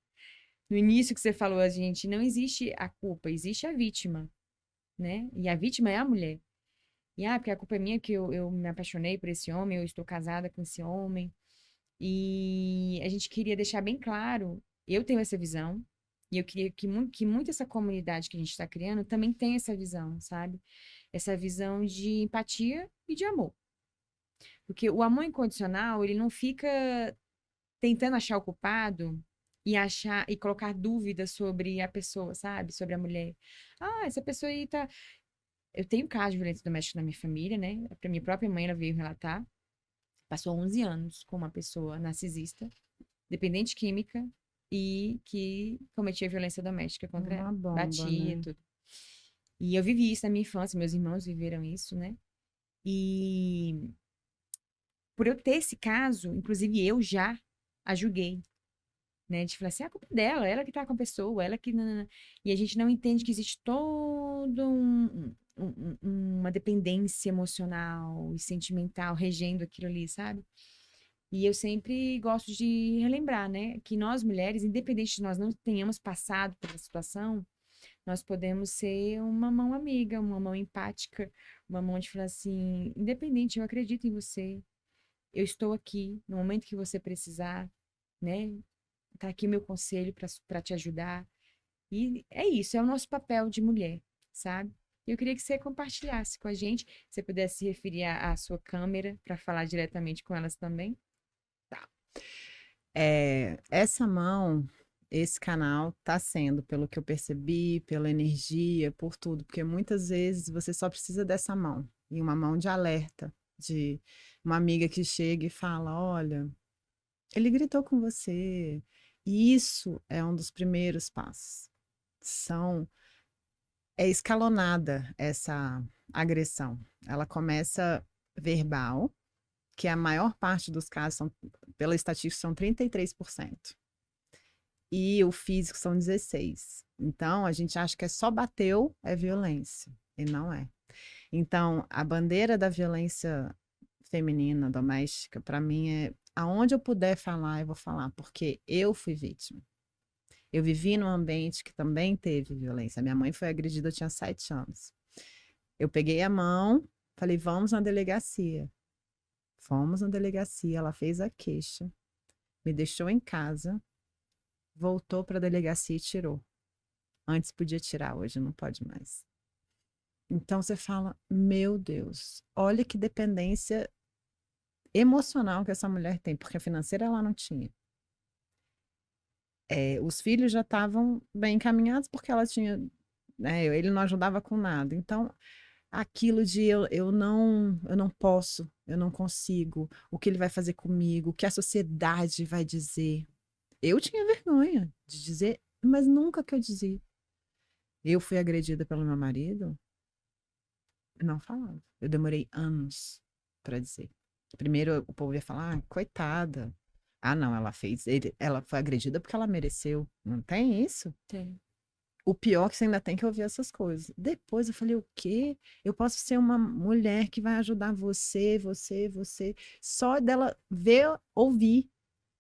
No início que você falou, a gente não existe a culpa, existe a vítima, né? E a vítima é a mulher. E porque a culpa é minha que eu me apaixonei por esse homem, eu estou casada com esse homem. E a gente queria deixar bem claro, eu tenho essa visão, e eu queria que muito essa comunidade que a gente está criando também tenha essa visão, sabe? Essa visão de empatia e de amor. Porque o amor incondicional, ele não fica tentando achar o culpado e achar e colocar dúvidas sobre a pessoa, sabe? Sobre a mulher. Ah, essa pessoa aí tá. Eu tenho caso de violência doméstica na minha família, né? A minha própria mãe, ela veio relatar. Passou 11 anos com uma pessoa narcisista, dependente química e que cometia violência doméstica contra ela. Uma bomba, Batia, né? tudo. E eu vivi isso na minha infância, meus irmãos viveram isso, né? E por eu ter esse caso, inclusive eu já a julguei, né? De falar assim, a culpa é dela, ela que tá com a pessoa, ela que. Nanana. E a gente não entende que existe todo uma dependência emocional e sentimental regendo aquilo ali, sabe? E eu sempre gosto de relembrar, né, que nós mulheres, independente de nós não tenhamos passado pela situação, nós podemos ser uma mão amiga, uma mão empática, uma mão de falar assim, independente, eu acredito em você, eu estou aqui no momento que você precisar, né? Tá aqui meu conselho para te ajudar. E é isso, é o nosso papel de mulher, sabe? Eu queria que você compartilhasse com a gente, se você pudesse se referir à sua câmera para falar diretamente com elas também. Essa mão, esse canal tá sendo, pelo que eu percebi, pela energia, por tudo, porque muitas vezes você só precisa dessa mão, e uma mão de alerta, de uma amiga que chega e fala: olha, ele gritou com você. E isso é um dos primeiros passos. São, é escalonada essa agressão. Ela começa verbal, que a maior parte dos casos são, pela estatística, são 33%. E o físico são 16%. Então, a gente acha que é só bateu, é violência. E não é. Então, a bandeira da violência feminina, doméstica, para mim é aonde eu puder falar, eu vou falar, porque eu fui vítima. Eu vivi num ambiente que também teve violência. Minha mãe foi agredida, eu tinha 7 anos. Eu peguei a mão, falei, vamos na delegacia. Fomos na delegacia, ela fez a queixa, me deixou em casa, voltou para a delegacia e tirou. Antes podia tirar, hoje não pode mais. Então você fala, meu Deus, olha que dependência emocional que essa mulher tem, porque a financeira ela não tinha. Os filhos já estavam bem encaminhados porque ela tinha, né, ele não ajudava com nada. Então, aquilo de eu não posso, eu não consigo, o que ele vai fazer comigo, o que a sociedade vai dizer. Eu tinha vergonha de dizer, mas nunca que eu dizia. Eu fui agredida pelo meu marido, não falava. Eu demorei anos para dizer. Primeiro o povo ia falar, ah, coitada. Ah, não, ela foi agredida porque ela mereceu. Não tem isso? Tem. O pior é que você ainda tem que ouvir essas coisas. Depois eu falei, o quê? Eu posso ser uma mulher que vai ajudar você. Só dela ver, ouvir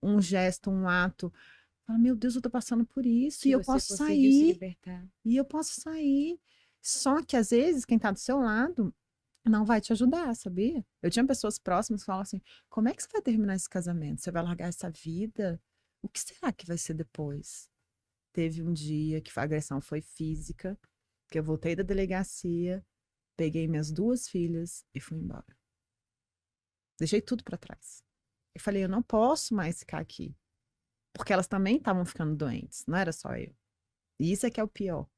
um gesto, um ato. Fala, meu Deus, eu tô passando por isso e Que eu você posso conseguiu se sair. libertar. E eu posso sair. Só que às vezes quem tá do seu lado não vai te ajudar, sabia? Eu tinha pessoas próximas que falavam assim: como é que você vai terminar esse casamento? Você vai largar essa vida? O que será que vai ser depois? Teve um dia que a agressão foi física, que eu voltei da delegacia, peguei minhas 2 filhas e fui embora. Deixei tudo para trás. Eu falei: eu não posso mais ficar aqui, porque elas também estavam ficando doentes, não era só eu. E isso é que é o pior.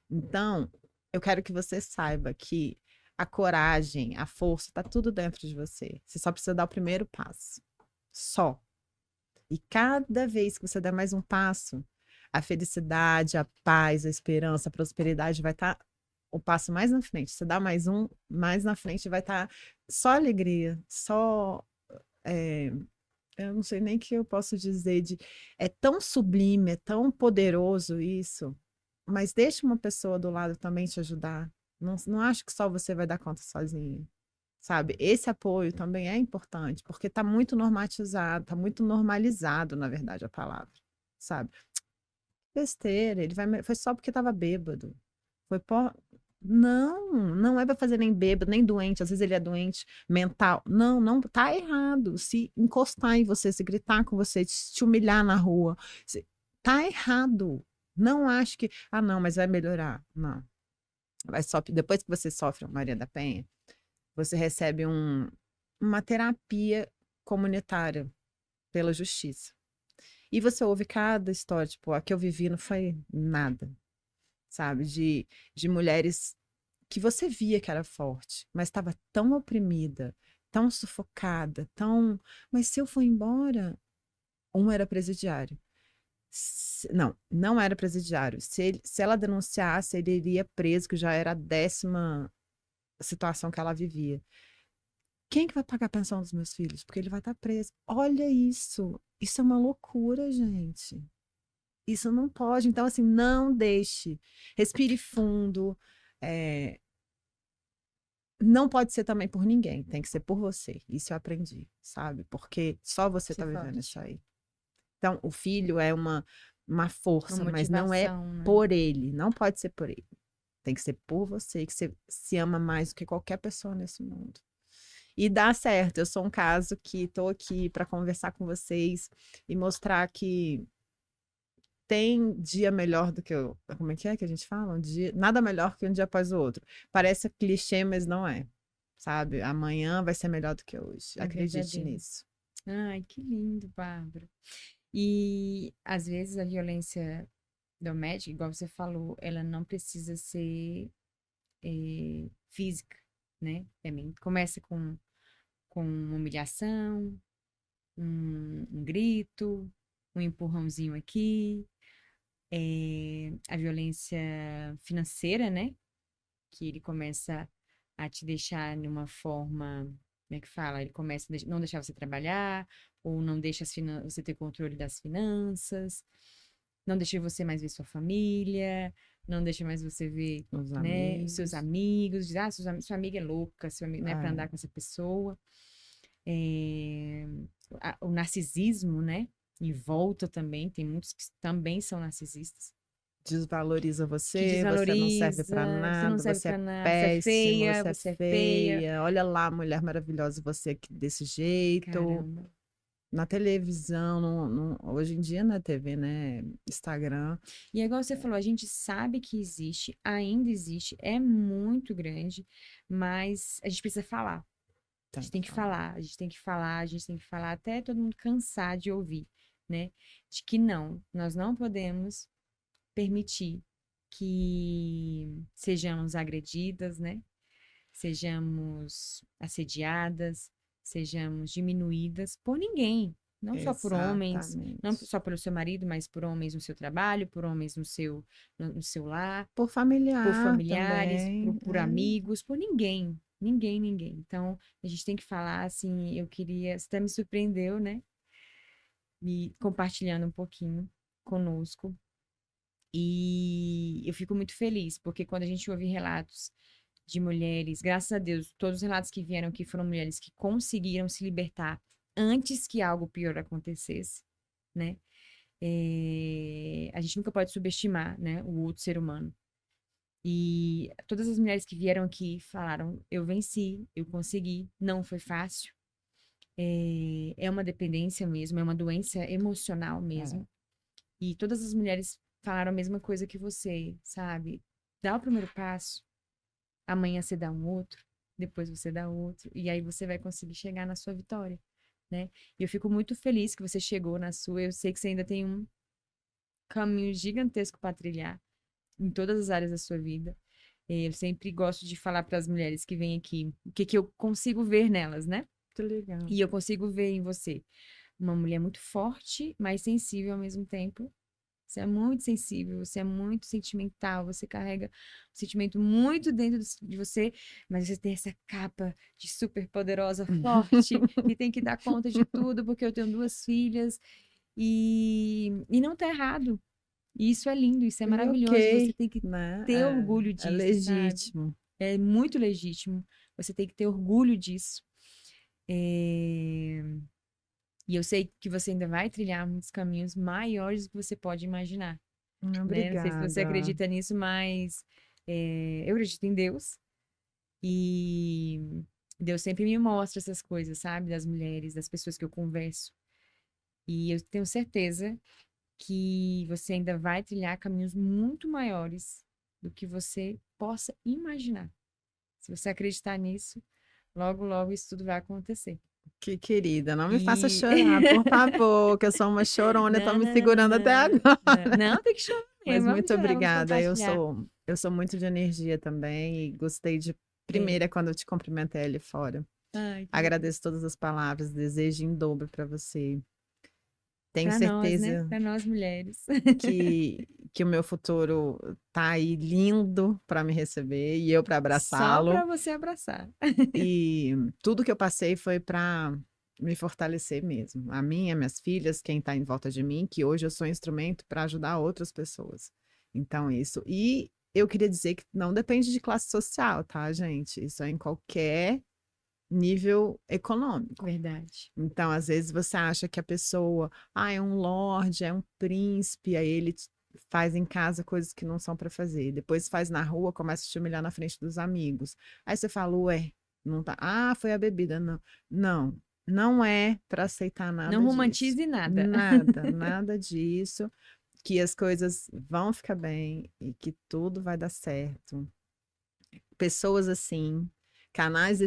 Então, eu quero que você saiba que a coragem, a força, tá tudo dentro de você. Você só precisa dar o primeiro passo. Só. E cada vez que você der mais um passo, a felicidade, a paz, a esperança, a prosperidade vai estar o passo mais na frente. Você dá mais um, mais na frente vai estar só alegria, só. é, eu não sei nem o que eu posso dizer de. É tão sublime, é tão poderoso isso. Mas deixa uma pessoa do lado também te ajudar. Não acho que só você vai dar conta sozinha. Sabe? Esse apoio também é importante, porque está muito normatizado, está muito normalizado, na verdade, a palavra. Sabe? Besteira, foi só porque estava bêbado. Foi por... Não é para fazer nem bêbado, nem doente. Às vezes ele é doente mental. Não, não, tá errado. Se encostar em você, se gritar com você, te humilhar na rua, tá errado. Não acho que, ah, não, mas vai melhorar. Não. Vai só, depois que você sofre Maria da Penha, você recebe uma terapia comunitária pela justiça. E você ouve cada história, tipo, a que eu vivi não foi nada, sabe? De mulheres que você via que era forte, mas estava tão oprimida, tão sufocada, tão. Mas se eu for embora, um era presidiário. Não era presidiário. Se ela denunciasse, ele iria preso, que já era a 10ª situação que ela vivia. Quem que vai pagar a pensão dos meus filhos? Porque ele vai estar preso. Olha isso. Isso é uma loucura, gente. Isso não pode. Então, assim, não deixe. Respire fundo. é, não pode ser também por ninguém, tem que ser por você. Isso eu aprendi, sabe? Porque só você Isso é tá vivendo forte. isso aí. Então, o filho é uma Uma força, mas não é motivação, né? por ele, não pode ser por ele. Tem que ser por você, que você se ama mais do que qualquer pessoa nesse mundo. E dá certo. Eu sou um caso que estou aqui para conversar com vocês e mostrar que tem dia melhor do que o. Como é que a gente fala? Um dia, nada melhor que um dia após o outro. Parece clichê, mas não é. Sabe? Amanhã vai ser melhor do que hoje. É Acredite verdadeiro. nisso. Ai, que lindo, Bárbara. E às vezes a violência doméstica, igual você falou, ela não precisa ser física, né? Começa com uma humilhação, um grito, um empurrãozinho aqui, a violência financeira, né? Que ele começa a te deixar numa forma, como é que fala? Ele começa a não deixar você trabalhar, ou não deixa você ter controle das finanças, não deixa você mais ver sua família, não deixa mais você ver, Os né, os seus amigos. amigos, diz, sua amiga é louca, seu amigo não é para É, andar com essa pessoa. É, o narcisismo, né? Em volta também, tem muitos que também são narcisistas, desvaloriza que você não serve desvaloriza, para você não nada, serve você é pra nada, péssimo, você é você é feia. feia. Olha lá, mulher maravilhosa, você aqui desse jeito. Caramba. Na televisão, hoje em dia na TV, né? Instagram. E é igual você falou, a gente sabe que existe, ainda existe, é muito grande, mas a gente precisa falar. A Tem gente que tem que falar. falar, a gente tem que falar, a gente tem que falar até todo mundo cansar de ouvir, né? De que não, nós não podemos permitir que sejamos agredidas, né? Sejamos assediadas, sejamos diminuídas por ninguém, não só por homens, não Exatamente. só pelo seu marido, mas por homens no seu trabalho, por homens no seu lar, Por por familiar familiares, também. por amigos, por ninguém. Ninguém, ninguém. Então, a gente tem que falar assim, eu queria, você até me surpreendeu, né? Me compartilhando um pouquinho conosco. E eu fico muito feliz, porque quando a gente ouve relatos de mulheres, graças a Deus, todos os relatos que vieram aqui foram mulheres que conseguiram se libertar antes que algo pior acontecesse, né? A gente nunca pode subestimar, né, o outro ser humano. E todas as mulheres que vieram aqui falaram: eu venci, eu consegui, não foi fácil. É uma dependência mesmo, é uma doença emocional É. mesmo. E todas as mulheres falaram a mesma coisa que você, sabe? Dá o primeiro passo, amanhã você dá um outro, depois você dá outro, e aí você vai conseguir chegar na sua vitória, né? E eu fico muito feliz que você chegou na sua. Eu sei que você ainda tem um caminho gigantesco para trilhar em todas as áreas da sua vida. Eu sempre gosto de falar para as mulheres que vêm aqui o que que eu consigo ver nelas, né? Que legal. E eu consigo ver em você uma mulher muito forte, mas sensível ao mesmo tempo. Você é muito sensível, você é muito sentimental, você carrega um sentimento muito dentro de você, mas você tem essa capa de super poderosa, forte, e tem que dar conta de tudo, porque eu tenho duas filhas, e não tá errado. E isso é lindo, isso é E maravilhoso, você ok, tem que ter né? orgulho É disso, sabe? legítimo. É muito legítimo, você tem que ter orgulho disso. É, E eu sei que você ainda vai trilhar muitos caminhos maiores do que você pode imaginar, né? Não sei se você Obrigada. acredita nisso, mas eu acredito em Deus e Deus sempre me mostra essas coisas, sabe? Das mulheres, das pessoas que eu converso. E eu tenho certeza que você ainda vai trilhar caminhos muito maiores do que você possa imaginar. Se você acreditar nisso, logo, logo isso tudo vai acontecer. Que querida, não me faça E chorar, por favor, que eu sou uma chorona, eu tô não, me não, não, não, segurando até não. agora. Não, não, tem que chorar Mas mesmo. Vamos muito chorar, vamos obrigada. compartilhar. Eu sou muito de energia também e gostei de É. primeira quando eu te cumprimentei ali fora. Ai, que legal. Agradeço todas as palavras, desejo em dobro para você. Tenho Para nós, né? certeza Para nós mulheres. que o meu futuro tá aí lindo para me receber e eu para Só para abraçá-lo. você abraçar. E tudo que eu passei foi para me fortalecer mesmo. A mim, as minhas filhas, quem está em volta de mim, que hoje eu sou instrumento para ajudar outras pessoas. Então, isso. E eu queria dizer que não depende de classe social, tá, gente? Isso é em qualquer nível econômico. Verdade. Então, às vezes você acha que a pessoa, é um lorde, é um príncipe, aí ele faz em casa coisas que não são para fazer. Depois faz na rua, começa a te humilhar na frente dos amigos. Aí você fala, ué, não tá. Foi a bebida. Não, não, não é para aceitar Não nada disso. romantize nada. Nada, nada disso. Que as coisas vão ficar bem e que tudo vai dar certo. Pessoas assim, canais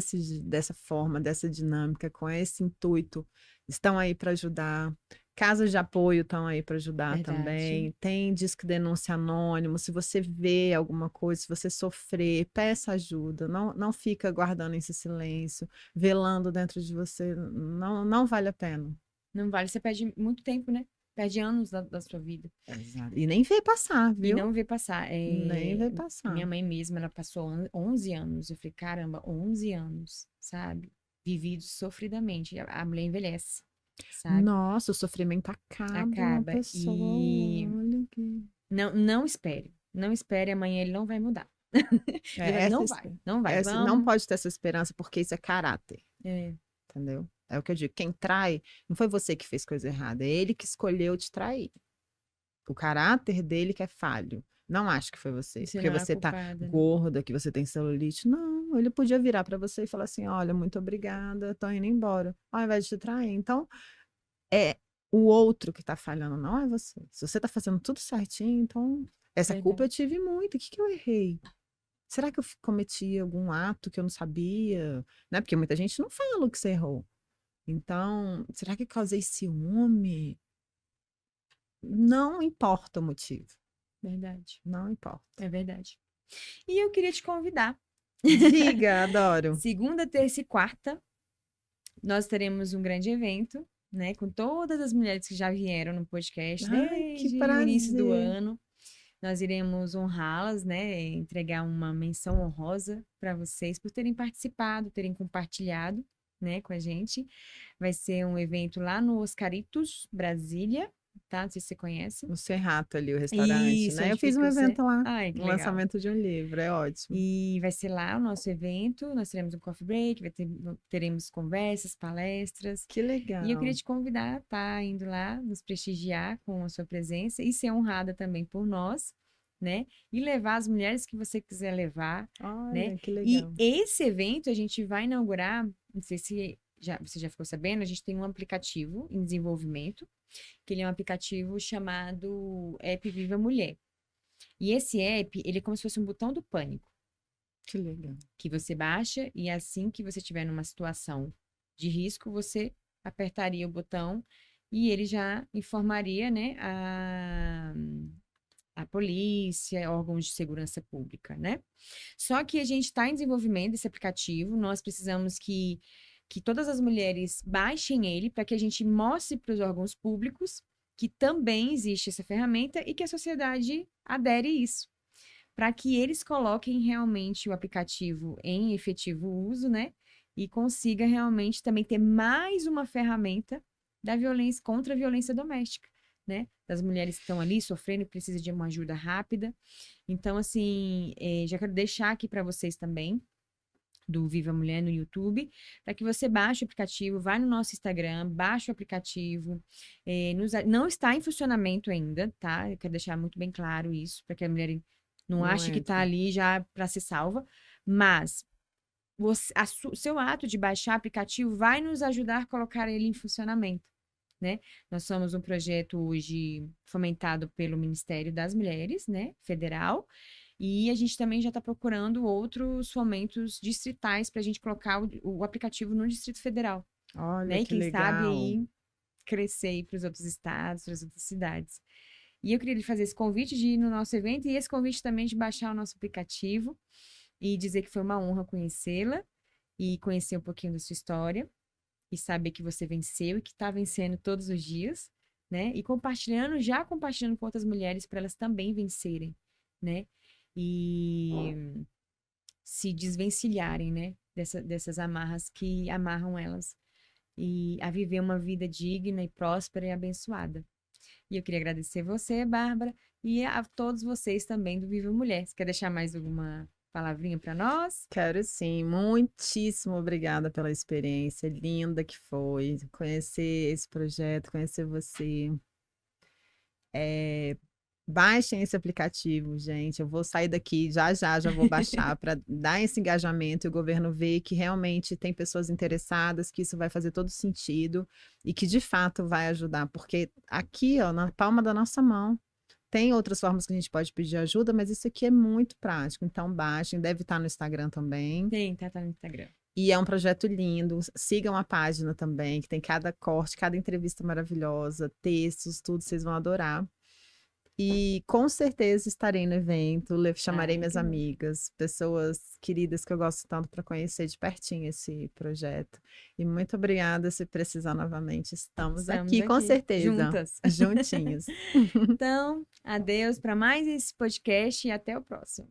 dessa forma, dessa dinâmica, com esse intuito, estão aí para ajudar. Casas de apoio estão aí para ajudar Verdade. também. Tem disque denúncia anônimo. Se você vê alguma coisa, se você sofrer, peça ajuda. Não, não fica guardando esse silêncio, velando dentro de você. Não, não vale a pena. Não vale, você perde muito tempo, né? Perde anos da sua vida. Exato. E nem vê passar, E viu? não vê passar. Nem vê Minha passar. mãe mesma, ela passou 11 anos. Eu falei, caramba, 11 anos, sabe? Vividos sofridamente. A mulher envelhece, sabe? Nossa, o sofrimento acaba uma Acaba. pessoa. Olha que. Não espere. Não espere, amanhã ele não vai mudar. Ele vai, Essa, não vai, não vamos. pode ter essa esperança, porque isso é caráter, É, entendeu? É o que eu digo. Quem trai, não foi você que fez coisa errada, é ele que escolheu te trair. O caráter dele que é falho. Não acho que foi você, você porque não é a você tá culpada, né? gorda, que você tem celulite. Não, ele podia virar para você e falar assim: olha, muito obrigada, tô indo embora, ao invés de te trair. Então, é o outro que tá falhando, não é você. Se você tá fazendo tudo certinho, então essa culpa eu Verdade. tive muito. O que que eu errei? Será que eu cometi algum ato que eu não sabia? Né? Porque muita gente não fala o que você errou. Então, será que eu causei ciúme? Não importa o motivo. Verdade. Não importa. É verdade. E eu queria te convidar. Diga, adoro. Segunda, terça e quarta, nós teremos um grande evento, né? Com todas as mulheres que já vieram no podcast Ai, que desde o início do prazer. ano. Nós iremos honrá-las, né? Entregar uma menção honrosa para vocês por terem participado, terem compartilhado, né, com a gente. Vai ser um evento lá no Oscaritos, Brasília, tá? Não sei se você conhece. O Serrato ali, o restaurante, Isso, né? Eu onde fiz um fica evento lá, Ai, que um legal. lançamento de um livro, é ótimo. E vai ser lá o nosso evento. Nós teremos um coffee break, teremos conversas, palestras. Que E eu queria legal. te convidar a estar indo lá, nos prestigiar com a sua presença e ser honrada também por nós, né? E levar as mulheres que você quiser levar, né? Olha, que E legal. esse evento a gente vai inaugurar, não sei se você já ficou sabendo, a gente tem um aplicativo em desenvolvimento, que ele é um aplicativo chamado App Viva Mulher. E esse app, ele é como se fosse um botão do pânico, Que legal. que você baixa e assim que você estiver numa situação de risco, você apertaria o botão e ele já informaria, né, a polícia, órgãos de segurança pública, né? Só que a gente está em desenvolvimento desse aplicativo, nós precisamos que todas as mulheres baixem ele para que a gente mostre para os órgãos públicos que também existe essa ferramenta e que a sociedade adere a isso, para que eles coloquem realmente o aplicativo em efetivo uso, né? E consiga realmente também ter mais uma ferramenta da violência contra a violência doméstica, né? Das mulheres que estão ali sofrendo e precisam de uma ajuda rápida. Então, assim, já quero deixar aqui para vocês também do Viva Mulher no YouTube, para que você baixe o aplicativo, vá no nosso Instagram, baixe o aplicativo. Não está em funcionamento ainda, tá? Eu quero deixar muito bem claro isso, para que a mulher não Não ache que está entra. ali já para ser salva, mas seu ato de baixar o aplicativo vai nos ajudar a colocar ele em funcionamento, né? Nós somos um projeto hoje fomentado pelo Ministério das Mulheres, né, federal, e a gente também já está procurando outros fomentos distritais para a gente colocar o aplicativo no Distrito Federal, Olha, né? E que quem sabe legal. aí crescer para os outros estados, para as outras cidades. E eu queria lhe fazer esse convite de ir no nosso evento e esse convite também de baixar o nosso aplicativo e dizer que foi uma honra conhecê-la e conhecer um pouquinho da sua história e saber que você venceu e que está vencendo todos os dias, né? E já compartilhando com outras mulheres para elas também vencerem, né? E se desvencilharem, né? Dessas amarras que amarram elas e a viver uma vida digna e próspera e abençoada. E eu queria agradecer você, Bárbara, e a todos vocês também do Viva Mulher. Você quer deixar mais alguma palavrinha para nós? Quero sim, muitíssimo obrigada pela experiência linda que foi conhecer esse projeto, conhecer você. Baixem esse aplicativo, gente. Eu vou sair daqui já vou baixar para dar esse engajamento e o governo ver que realmente tem pessoas interessadas, que isso vai fazer todo sentido e que de fato vai ajudar, porque aqui, ó, na palma da nossa mão, tem outras formas que a gente pode pedir ajuda, mas isso aqui é muito prático. Então, baixem, deve estar no Instagram também. Tem, tá no Instagram. E é um projeto lindo. Sigam a página também, que tem cada corte, cada entrevista maravilhosa, textos, tudo, vocês vão adorar. E com certeza estarei no evento, chamarei minhas que bom. amigas, pessoas queridas que eu gosto tanto para conhecer de pertinho esse projeto. E muito obrigada, se precisar novamente, estamos aqui com certeza, juntas. juntinhos. Então, adeus para mais esse podcast e até o próximo.